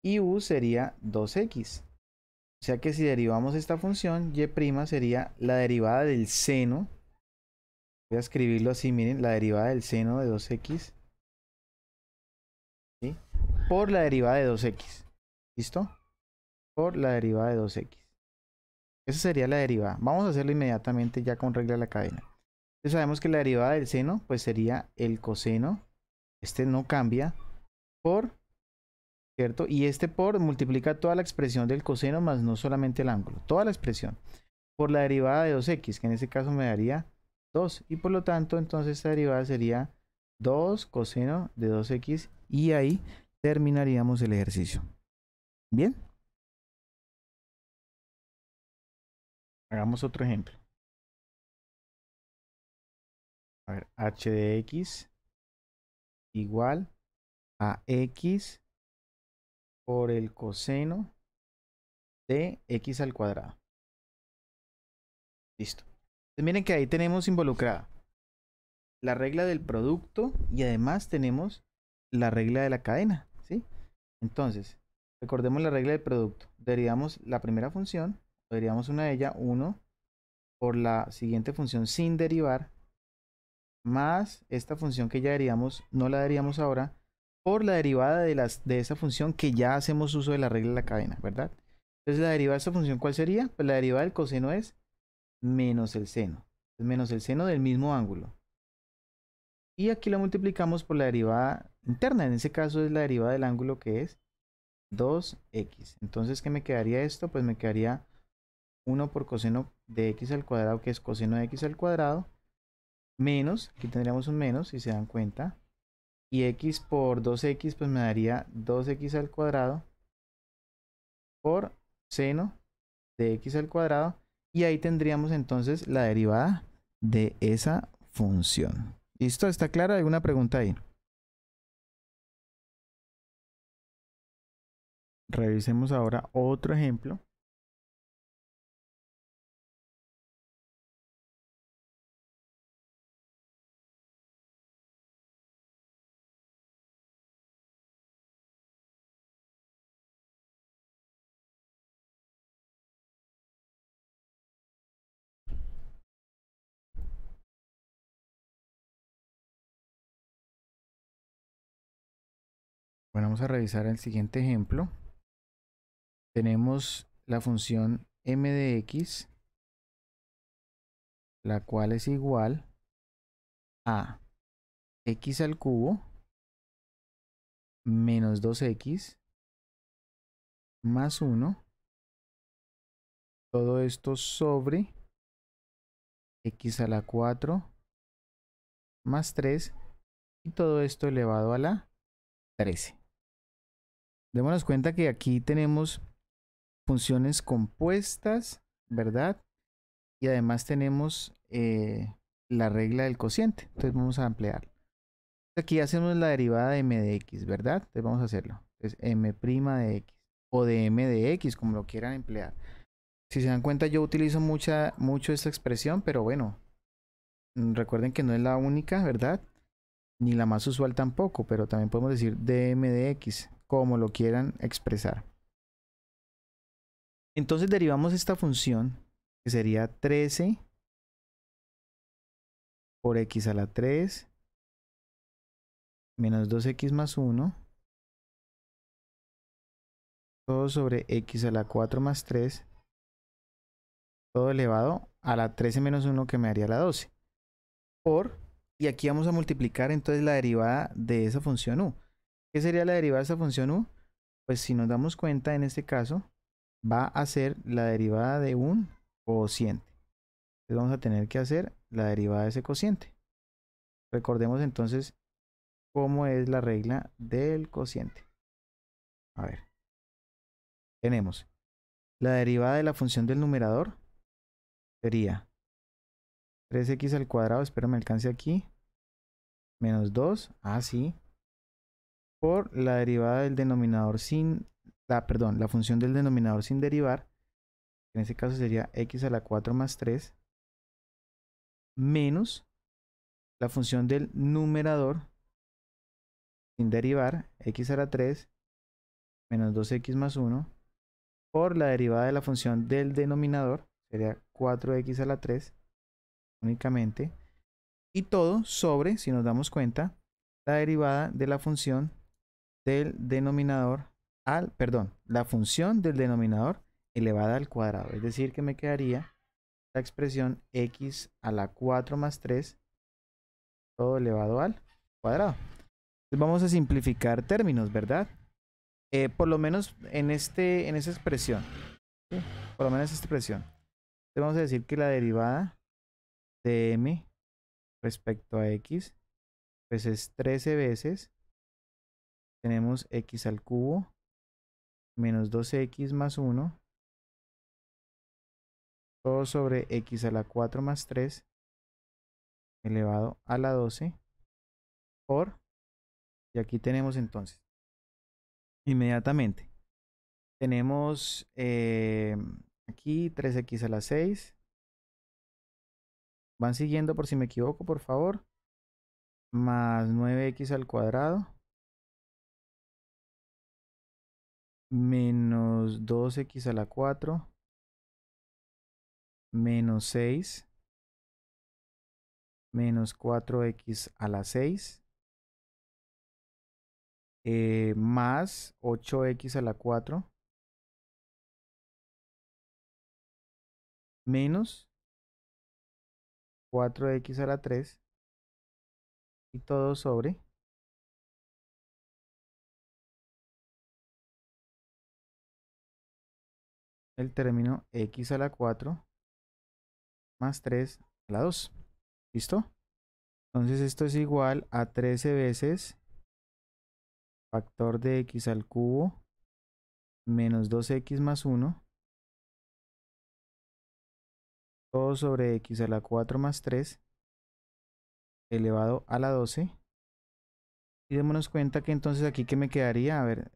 Y u sería 2x. O sea que si derivamos esta función, y' sería la derivada del seno. Voy a escribirlo así, miren, la derivada del seno de 2x, ¿sí? Por la derivada de 2x. ¿Listo? Por la derivada de 2x. Esa sería la derivada. Vamos a hacerlo inmediatamente ya con regla de la cadena. Entonces sabemos que la derivada del seno pues sería el coseno. Este no cambia. Por, ¿cierto? Y este por multiplica toda la expresión del coseno más no solamente el ángulo. Toda la expresión. Por la derivada de 2x, que en este caso me daría 2. Y por lo tanto, entonces esta derivada sería 2 coseno de 2x. Y ahí terminaríamos el ejercicio. ¿Bien? Hagamos otro ejemplo. A ver, h de x igual a x por el coseno de x al cuadrado. Listo. Entonces miren que ahí tenemos involucrada la regla del producto y además tenemos la regla de la cadena, ¿sí? Entonces, recordemos la regla del producto. Derivamos la primera función, derivamos una de ellas, 1 por la siguiente función sin derivar, más esta función que ya derivamos, no la derivamos ahora, por la derivada de esa función que ya hacemos uso de la regla de la cadena, ¿verdad? Entonces la derivada de esta función, ¿cuál sería? Pues la derivada del coseno es menos el seno. Es menos el seno del mismo ángulo. Y aquí lo multiplicamos por la derivada interna. En ese caso es la derivada del ángulo que es 2x. Entonces, ¿qué me quedaría esto? Pues me quedaría 1 por coseno de x al cuadrado, que es coseno de x al cuadrado, menos, aquí tendríamos un menos, si se dan cuenta, Y x por 2x pues me daría 2x al cuadrado por seno de x al cuadrado. Y ahí tendríamos entonces la derivada de esa función. ¿Listo? ¿Está clara? ¿Alguna pregunta ahí? Revisemos ahora otro ejemplo. Bueno, vamos a revisar el siguiente ejemplo. Tenemos la función m de x, la cual es igual a x al cubo menos 2x más 1. Todo esto sobre x a la 4 más 3. Y todo esto elevado a la 13. Démonos cuenta que aquí tenemos funciones compuestas, ¿verdad? Y además tenemos la regla del cociente. Entonces vamos a ampliar. Aquí hacemos la derivada de m de x, ¿verdad? Entonces vamos a hacerlo. Entonces m' de x o de m de x, como lo quieran emplear. Si se dan cuenta, yo utilizo mucho esta expresión, pero bueno, recuerden que no es la única, ¿verdad? Ni la más usual tampoco, pero también podemos decir dm de x, como lo quieran expresar. Entonces derivamos esta función, que sería 13 por x a la 3 menos 2x más 1, todo sobre x a la 4 más 3, todo elevado a la 13 menos 1, que me daría la 12. Por, y aquí vamos a multiplicar entonces la derivada de esa función u. ¿Qué sería la derivada de esa función u? Pues si nos damos cuenta, en este caso, va a ser la derivada de un cociente. Entonces vamos a tener que hacer la derivada de ese cociente. Recordemos entonces cómo es la regla del cociente. A ver. Tenemos la derivada de la función del numerador. Sería 3x al cuadrado, espero me alcance aquí, menos 2, sí, por la derivada del denominador sin, la función del denominador sin derivar, en este caso sería x a la 4 más 3, menos la función del numerador sin derivar, x a la 3, menos 2x más 1, por la derivada de la función del denominador, sería 4x a la 3, únicamente, y todo sobre, si nos damos cuenta, la derivada de la función del denominador la función del denominador elevada al cuadrado. Es decir, que me quedaría la expresión x a la 4 más 3, todo elevado al cuadrado. Entonces vamos a simplificar términos, ¿verdad? Por lo menos en esta expresión. ¿Sí? Por lo menos esta expresión. Entonces vamos a decir que la derivada de m respecto a x, pues es 13 veces. Tenemos x al cubo menos 12x más 1, todo sobre x a la 4 más 3 elevado a la 12 por, y aquí tenemos entonces, inmediatamente, tenemos aquí 3x a la 6, van siguiendo por si me equivoco, por favor, más 9x al cuadrado, menos 2x a la 4, menos 6, menos 4x a la 6, más 8x a la 4, menos 4x a la 3, y todo sobre el término x a la 4 más 3 a la 2. ¿Listo? Entonces esto es igual a 13 veces factor de x al cubo menos 2x más 1, todo sobre x a la 4 más 3 elevado a la 12. Y démonos cuenta que entonces aquí que me quedaría, a ver,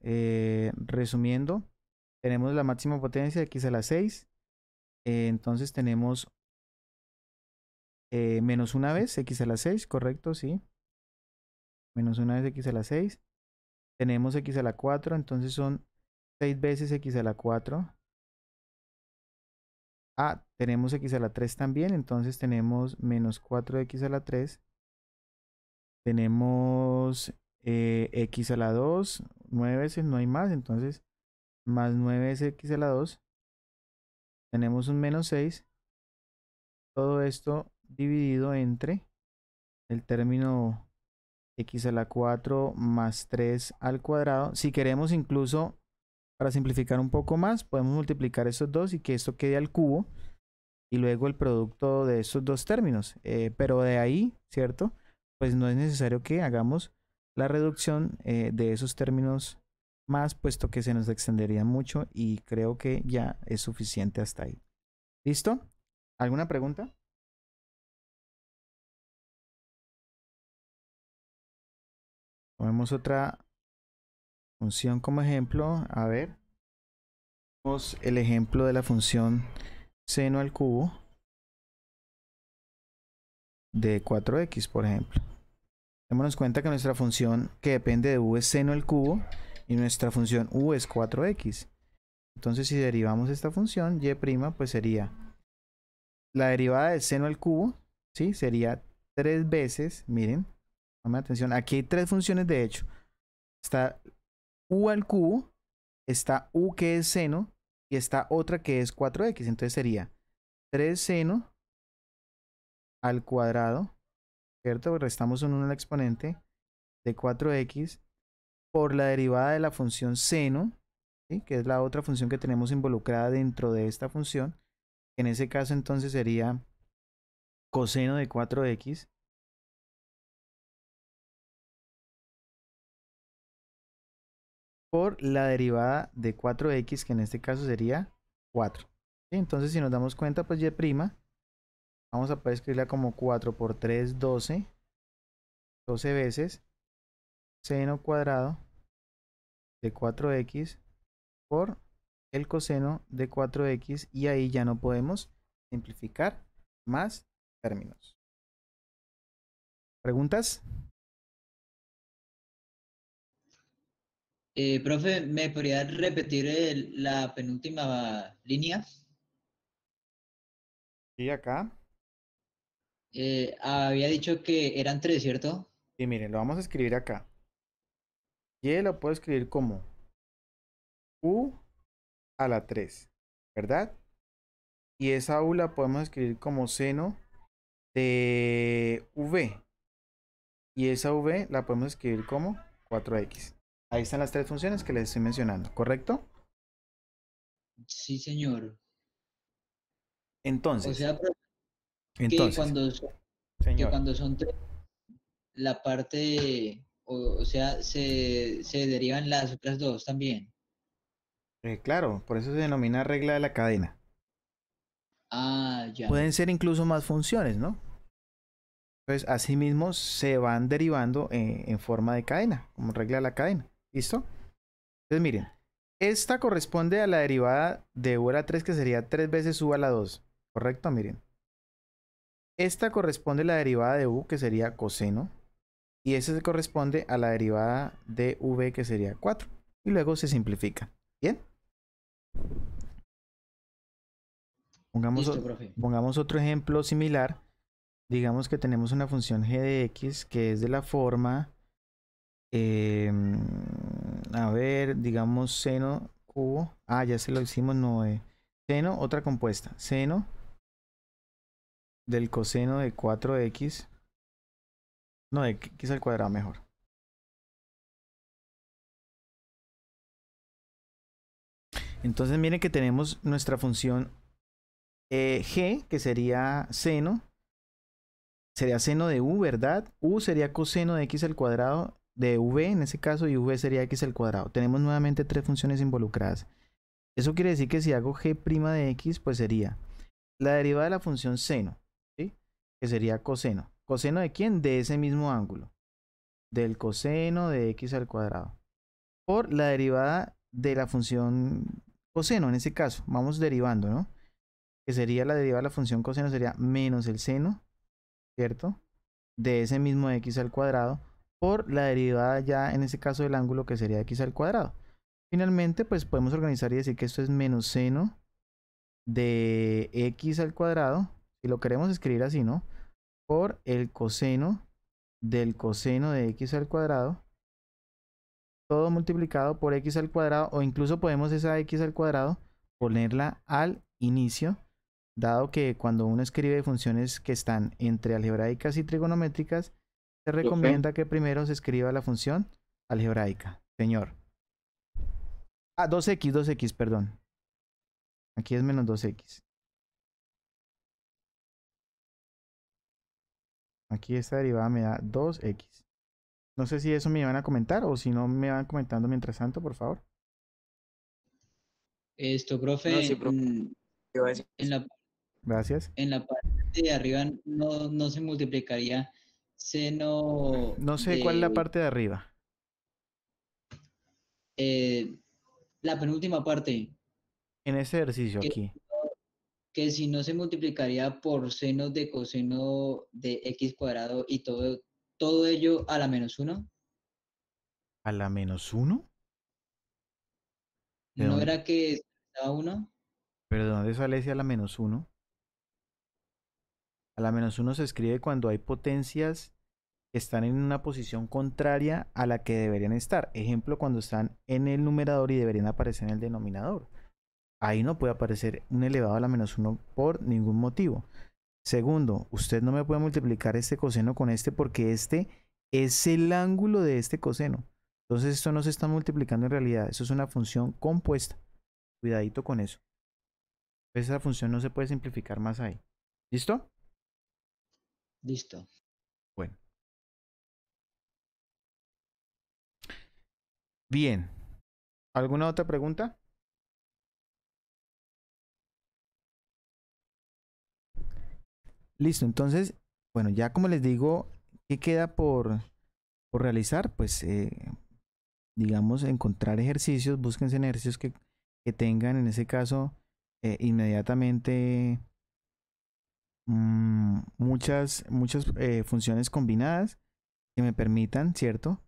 resumiendo, tenemos la máxima potencia de x a la 6, entonces tenemos menos una vez x a la 6, correcto, sí, menos una vez x a la 6, tenemos x a la 4, entonces son 6 veces x a la 4. Ah, tenemos x a la 3 también, entonces tenemos menos 4x a la 3. Tenemos x a la 2, 9 veces, no hay más, entonces más 9 es x a la 2. Tenemos un menos 6. Todo esto dividido entre el término x a la 4 más 3 al cuadrado. Si queremos incluso, para simplificar un poco más, podemos multiplicar estos dos y que esto quede al cubo. Y luego el producto de estos dos términos. Pero de ahí, ¿cierto? Pues no es necesario que hagamos la reducción de esos términos más, puesto que se nos extendería mucho y creo que ya es suficiente hasta ahí. ¿Listo? ¿Alguna pregunta? Tomemos otra función como ejemplo. A ver. Tenemos el ejemplo de la función seno al cubo de 4x, por ejemplo. Démonos cuenta que nuestra función que depende de u es seno al cubo y nuestra función u es 4x. Entonces si derivamos esta función, y' pues sería la derivada de seno al cubo, ¿sí? Sería 3 veces, miren, tomen atención, aquí hay 3 funciones de hecho. Está u al cubo, está u que es seno y está otra que es 4x. Entonces sería 3 seno al cuadrado, ¿cierto? Restamos un 1 al exponente de 4x por la derivada de la función seno, ¿sí? Que es la otra función que tenemos involucrada dentro de esta función. En ese caso entonces sería coseno de 4x por la derivada de 4x, que en este caso sería 4. ¿Sí? Entonces si nos damos cuenta, pues y', vamos a poder escribirla como 4 por 3, 12. 12 veces seno cuadrado de 4x por el coseno de 4x, y ahí ya no podemos simplificar más términos. ¿Preguntas? Profe, ¿me podría repetir la penúltima línea? Y acá. Había dicho que eran 3, ¿cierto? Y miren, lo vamos a escribir acá. Y lo puedo escribir como u a la 3, ¿verdad? Y esa u la podemos escribir como seno de v. Y esa v la podemos escribir como 4x. Ahí están las 3 funciones que les estoy mencionando, ¿correcto? Sí, señor. Entonces, O sea, profe, que entonces, señor, cuando son 3, la parte, o sea, se derivan las otras dos también. claro, por eso se denomina regla de la cadena. Ah, ya. Pueden ser incluso más funciones, ¿no? Entonces, asimismo, se van derivando en forma de cadena, como regla de la cadena. ¿Listo? Entonces, miren, esta corresponde a la derivada de u a la 3, que sería 3 veces u a la 2. ¿Correcto? Miren. Esta corresponde a la derivada de u, que sería coseno. Y esa se corresponde a la derivada de v, que sería 4. Y luego se simplifica. ¿Bien? Listo, profe. Pongamos otro ejemplo similar. Digamos que tenemos una función g de x que es de la forma, a ver, digamos seno cubo. Ah, ya se lo hicimos, no. Seno, otra compuesta. Seno del coseno de 4x. No, de x al cuadrado mejor. Entonces miren que tenemos nuestra función g, que sería seno de u, ¿verdad? U sería coseno de x al cuadrado de v en ese caso, y v sería x al cuadrado. Tenemos nuevamente tres funciones involucradas. Eso quiere decir que si hago g' de x, pues sería la derivada de la función seno, ¿sí? Que sería coseno. ¿Coseno de quién? De ese mismo ángulo. Del coseno de x al cuadrado. Por la derivada de la función coseno, en ese caso. Vamos derivando, ¿no? Que sería la derivada de la función coseno, sería menos el seno, ¿cierto? De ese mismo x al cuadrado. Por la derivada ya, en ese caso, del ángulo, que sería x al cuadrado. Finalmente, pues podemos organizar y decir que esto es menos seno de x al cuadrado, si lo queremos escribir así, ¿no? Por el coseno del coseno de x al cuadrado, todo multiplicado por x al cuadrado, o incluso podemos esa x al cuadrado ponerla al inicio, dado que cuando uno escribe funciones que están entre algebraicas y trigonométricas, se recomienda que primero se escriba la función algebraica. Señor. Ah, 2x, perdón. Aquí es menos 2x. Aquí esta derivada me da 2x. No sé si eso me van a comentar o si no me van comentando mientras tanto, por favor. Esto, profe, No, sí, profe. Iba a decir en la, Gracias. en la parte de arriba no se multiplicaría seno No sé cuál es la parte de arriba. la penúltima parte, En este ejercicio que, aquí. que si no se multiplicaría por seno de coseno de x cuadrado y todo ello a la -1. ¿A la -1? ¿De ¿No dónde? era que estaba 1? ¿Pero de dónde sale ese a la -1? A la -1 se escribe cuando hay potencias que están en una posición contraria a la que deberían estar. Ejemplo, cuando están en el numerador y deberían aparecer en el denominador. Ahí no puede aparecer un elevado a la -1 por ningún motivo. Segundo, usted no me puede multiplicar este coseno con este porque este es el ángulo de este coseno. Entonces esto no se está multiplicando en realidad. Eso es una función compuesta. Cuidadito con eso. Esa función no se puede simplificar más ahí. ¿Listo? Listo. Bueno. Bien. ¿Alguna otra pregunta? Listo. Entonces, bueno, ya como les digo, ¿qué queda por realizar? Pues, digamos, encontrar ejercicios. Búsquense en ejercicios que tengan, en ese caso, inmediatamente muchas funciones combinadas que me permitan, ¿cierto?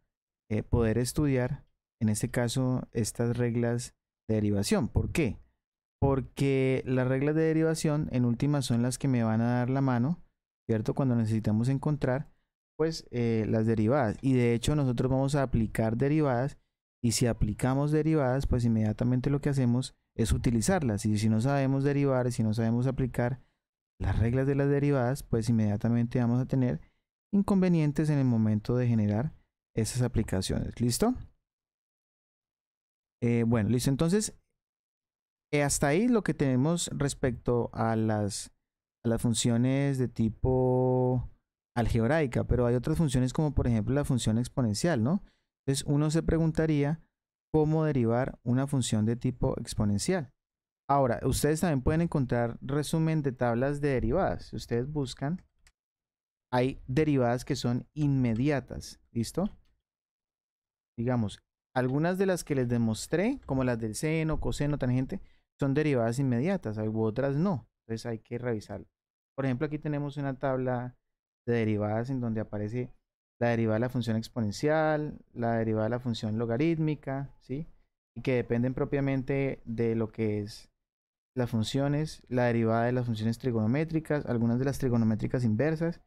Poder estudiar, en este caso, estas reglas de derivación. ¿Por qué? Porque las reglas de derivación en últimas son las que me van a dar la mano, ¿cierto? Cuando necesitamos encontrar, pues, las derivadas. Y de hecho nosotros vamos a aplicar derivadas, y si aplicamos derivadas, pues inmediatamente lo que hacemos es utilizarlas. Y si no sabemos derivar, si no sabemos aplicar las reglas de las derivadas, pues inmediatamente vamos a tener inconvenientes en el momento de generar esas aplicaciones. ¿Listo? Bueno, listo. Entonces, hasta ahí lo que tenemos respecto a las funciones de tipo algebraica, pero hay otras funciones como por ejemplo la función exponencial, ¿no? Entonces uno se preguntaría cómo derivar una función de tipo exponencial. Ahora, ustedes también pueden encontrar resumen de tablas de derivadas. Si ustedes buscan, hay derivadas que son inmediatas, ¿listo? Digamos, algunas de las que les demostré, como las del seno, coseno, tangente, son derivadas inmediatas, otras no. Entonces hay que revisarlo. Por ejemplo, aquí tenemos una tabla de derivadas en donde aparece la derivada de la función exponencial, la derivada de la función logarítmica, ¿sí? Y que dependen propiamente de lo que es las funciones, la derivada de las funciones trigonométricas, algunas de las trigonométricas inversas,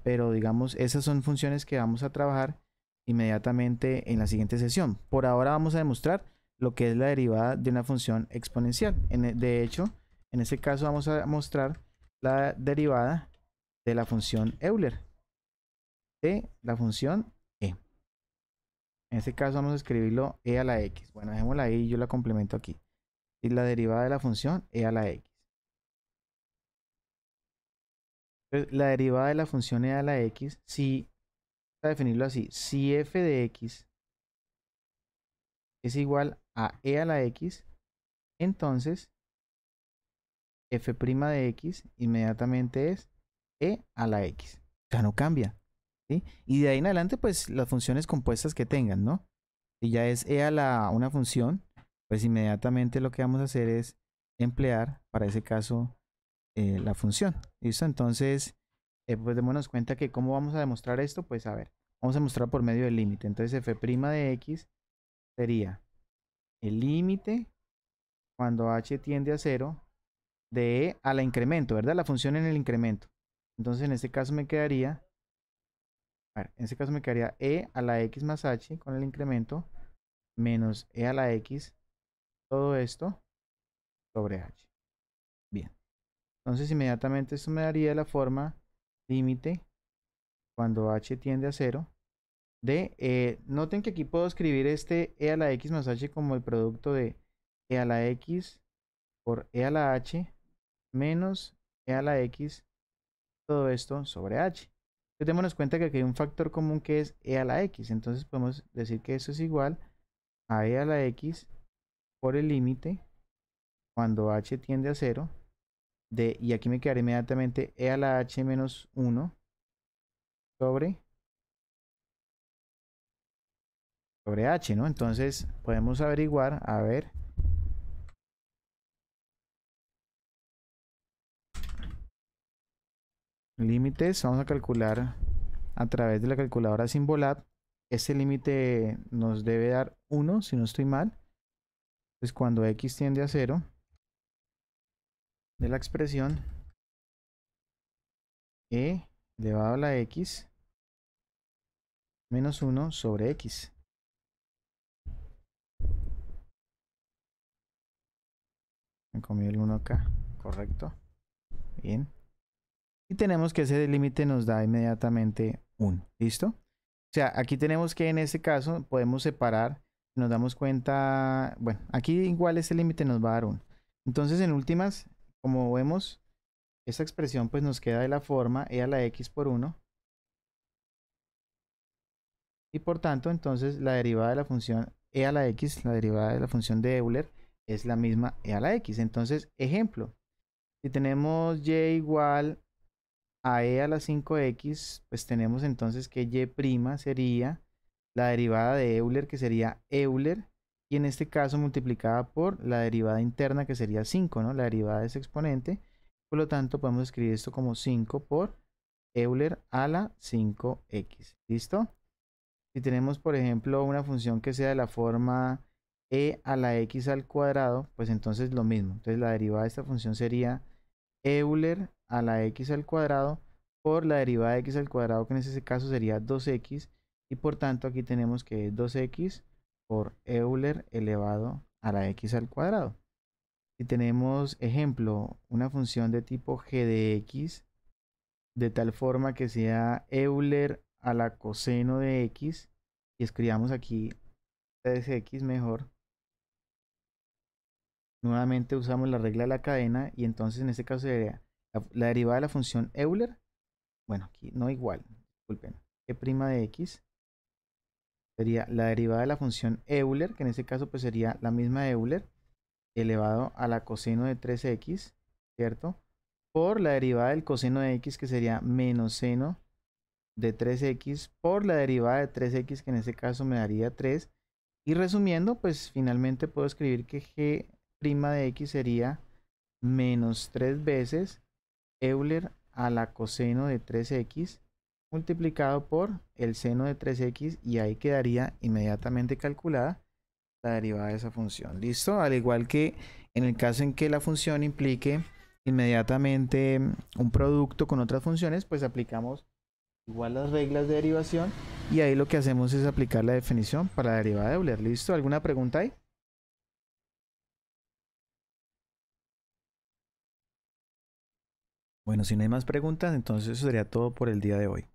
pero digamos, esas son funciones que vamos a trabajar inmediatamente en la siguiente sesión. Por ahora vamos a demostrar lo que es la derivada de una función exponencial. De hecho, en este caso vamos a mostrar la derivada de la función Euler, de la función e. En este caso vamos a escribirlo e a la x. Bueno, dejémosla ahí y yo la complemento aquí. Y la derivada de la función e a la x. Entonces, la derivada de la función e a la x, si a definirlo así. Si f de x es igual a e a la x, entonces f' de x inmediatamente es e a la x. O sea, no cambia. ¿Sí? Y de ahí en adelante, pues las funciones compuestas que tengan, ¿no? Si ya es e a la una función, pues inmediatamente lo que vamos a hacer es emplear, para ese caso, la función. ¿Listo? Entonces, pues démonos cuenta que cómo vamos a demostrar esto, pues a ver, vamos a mostrar por medio del límite. Entonces f' de x sería el límite cuando h tiende a 0 de e a la incremento, ¿verdad? La función en el incremento. Entonces en este caso me quedaría, a ver, en este caso me quedaría e a la x más h con el incremento menos e a la x, todo esto sobre h. Bien. Entonces inmediatamente esto me daría la forma límite cuando h tiende a 0 de, noten que aquí puedo escribir este e a la x más h como el producto de e a la x por e a la h menos e a la x, todo esto sobre h. Entonces démonos cuenta que aquí hay un factor común que es e a la x, entonces podemos decir que eso es igual a e a la x por el límite cuando h tiende a 0 de, y aquí me quedará inmediatamente e a la h menos 1 sobre h, ¿no? Entonces podemos averiguar, a ver, límites, vamos a calcular a través de la calculadora Symbolab. Este límite nos debe dar 1, si no estoy mal. Entonces cuando x tiende a 0 de la expresión e elevado a la x menos 1 sobre x. Me comí el 1 acá, correcto. Bien. Y tenemos que ese límite nos da inmediatamente 1. ¿Listo? O sea, aquí tenemos que en este caso podemos separar, nos damos cuenta, bueno, aquí igual ese límite nos va a dar 1. Entonces en últimas, como vemos, esta expresión pues nos queda de la forma e a la x por 1. Y por tanto, entonces la derivada de la función e a la x, la derivada de la función de Euler, es la misma e a la x. Entonces, ejemplo, si tenemos y igual a e a la 5x, pues tenemos entonces que y' sería la derivada de Euler, que sería Euler, y en este caso multiplicada por la derivada interna, que sería 5, ¿no? La derivada de ese exponente. Por lo tanto, podemos escribir esto como 5 por Euler a la 5x. ¿Listo? Si tenemos, por ejemplo, una función que sea de la forma e a la x al cuadrado, pues entonces lo mismo. Entonces la derivada de esta función sería Euler a la x al cuadrado por la derivada de x al cuadrado, que en ese caso sería 2x, y por tanto aquí tenemos que es 2x por Euler elevado a la x al cuadrado. Si tenemos, ejemplo, una función de tipo g de x, de tal forma que sea Euler a la coseno de x, y escribamos aquí 3x mejor. Nuevamente usamos la regla de la cadena, y entonces en este caso sería la derivada de la función Euler, bueno, aquí no igual, disculpen, e' de x sería la derivada de la función Euler, que en este caso pues sería la misma Euler elevado a la coseno de 3x, ¿cierto? Por la derivada del coseno de x, que sería menos seno de 3x, por la derivada de 3x, que en este caso me daría 3. Y resumiendo, pues finalmente puedo escribir que g' de x sería menos 3 veces Euler a la coseno de 3x multiplicado por el seno de 3x, y ahí quedaría inmediatamente calculada la derivada de esa función. ¿Listo? Al igual que en el caso en que la función implique inmediatamente un producto con otras funciones, pues aplicamos igual las reglas de derivación, y ahí lo que hacemos es aplicar la definición para la derivada de Euler. ¿Listo? ¿Alguna pregunta ahí? Bueno, si no hay más preguntas, entonces eso sería todo por el día de hoy.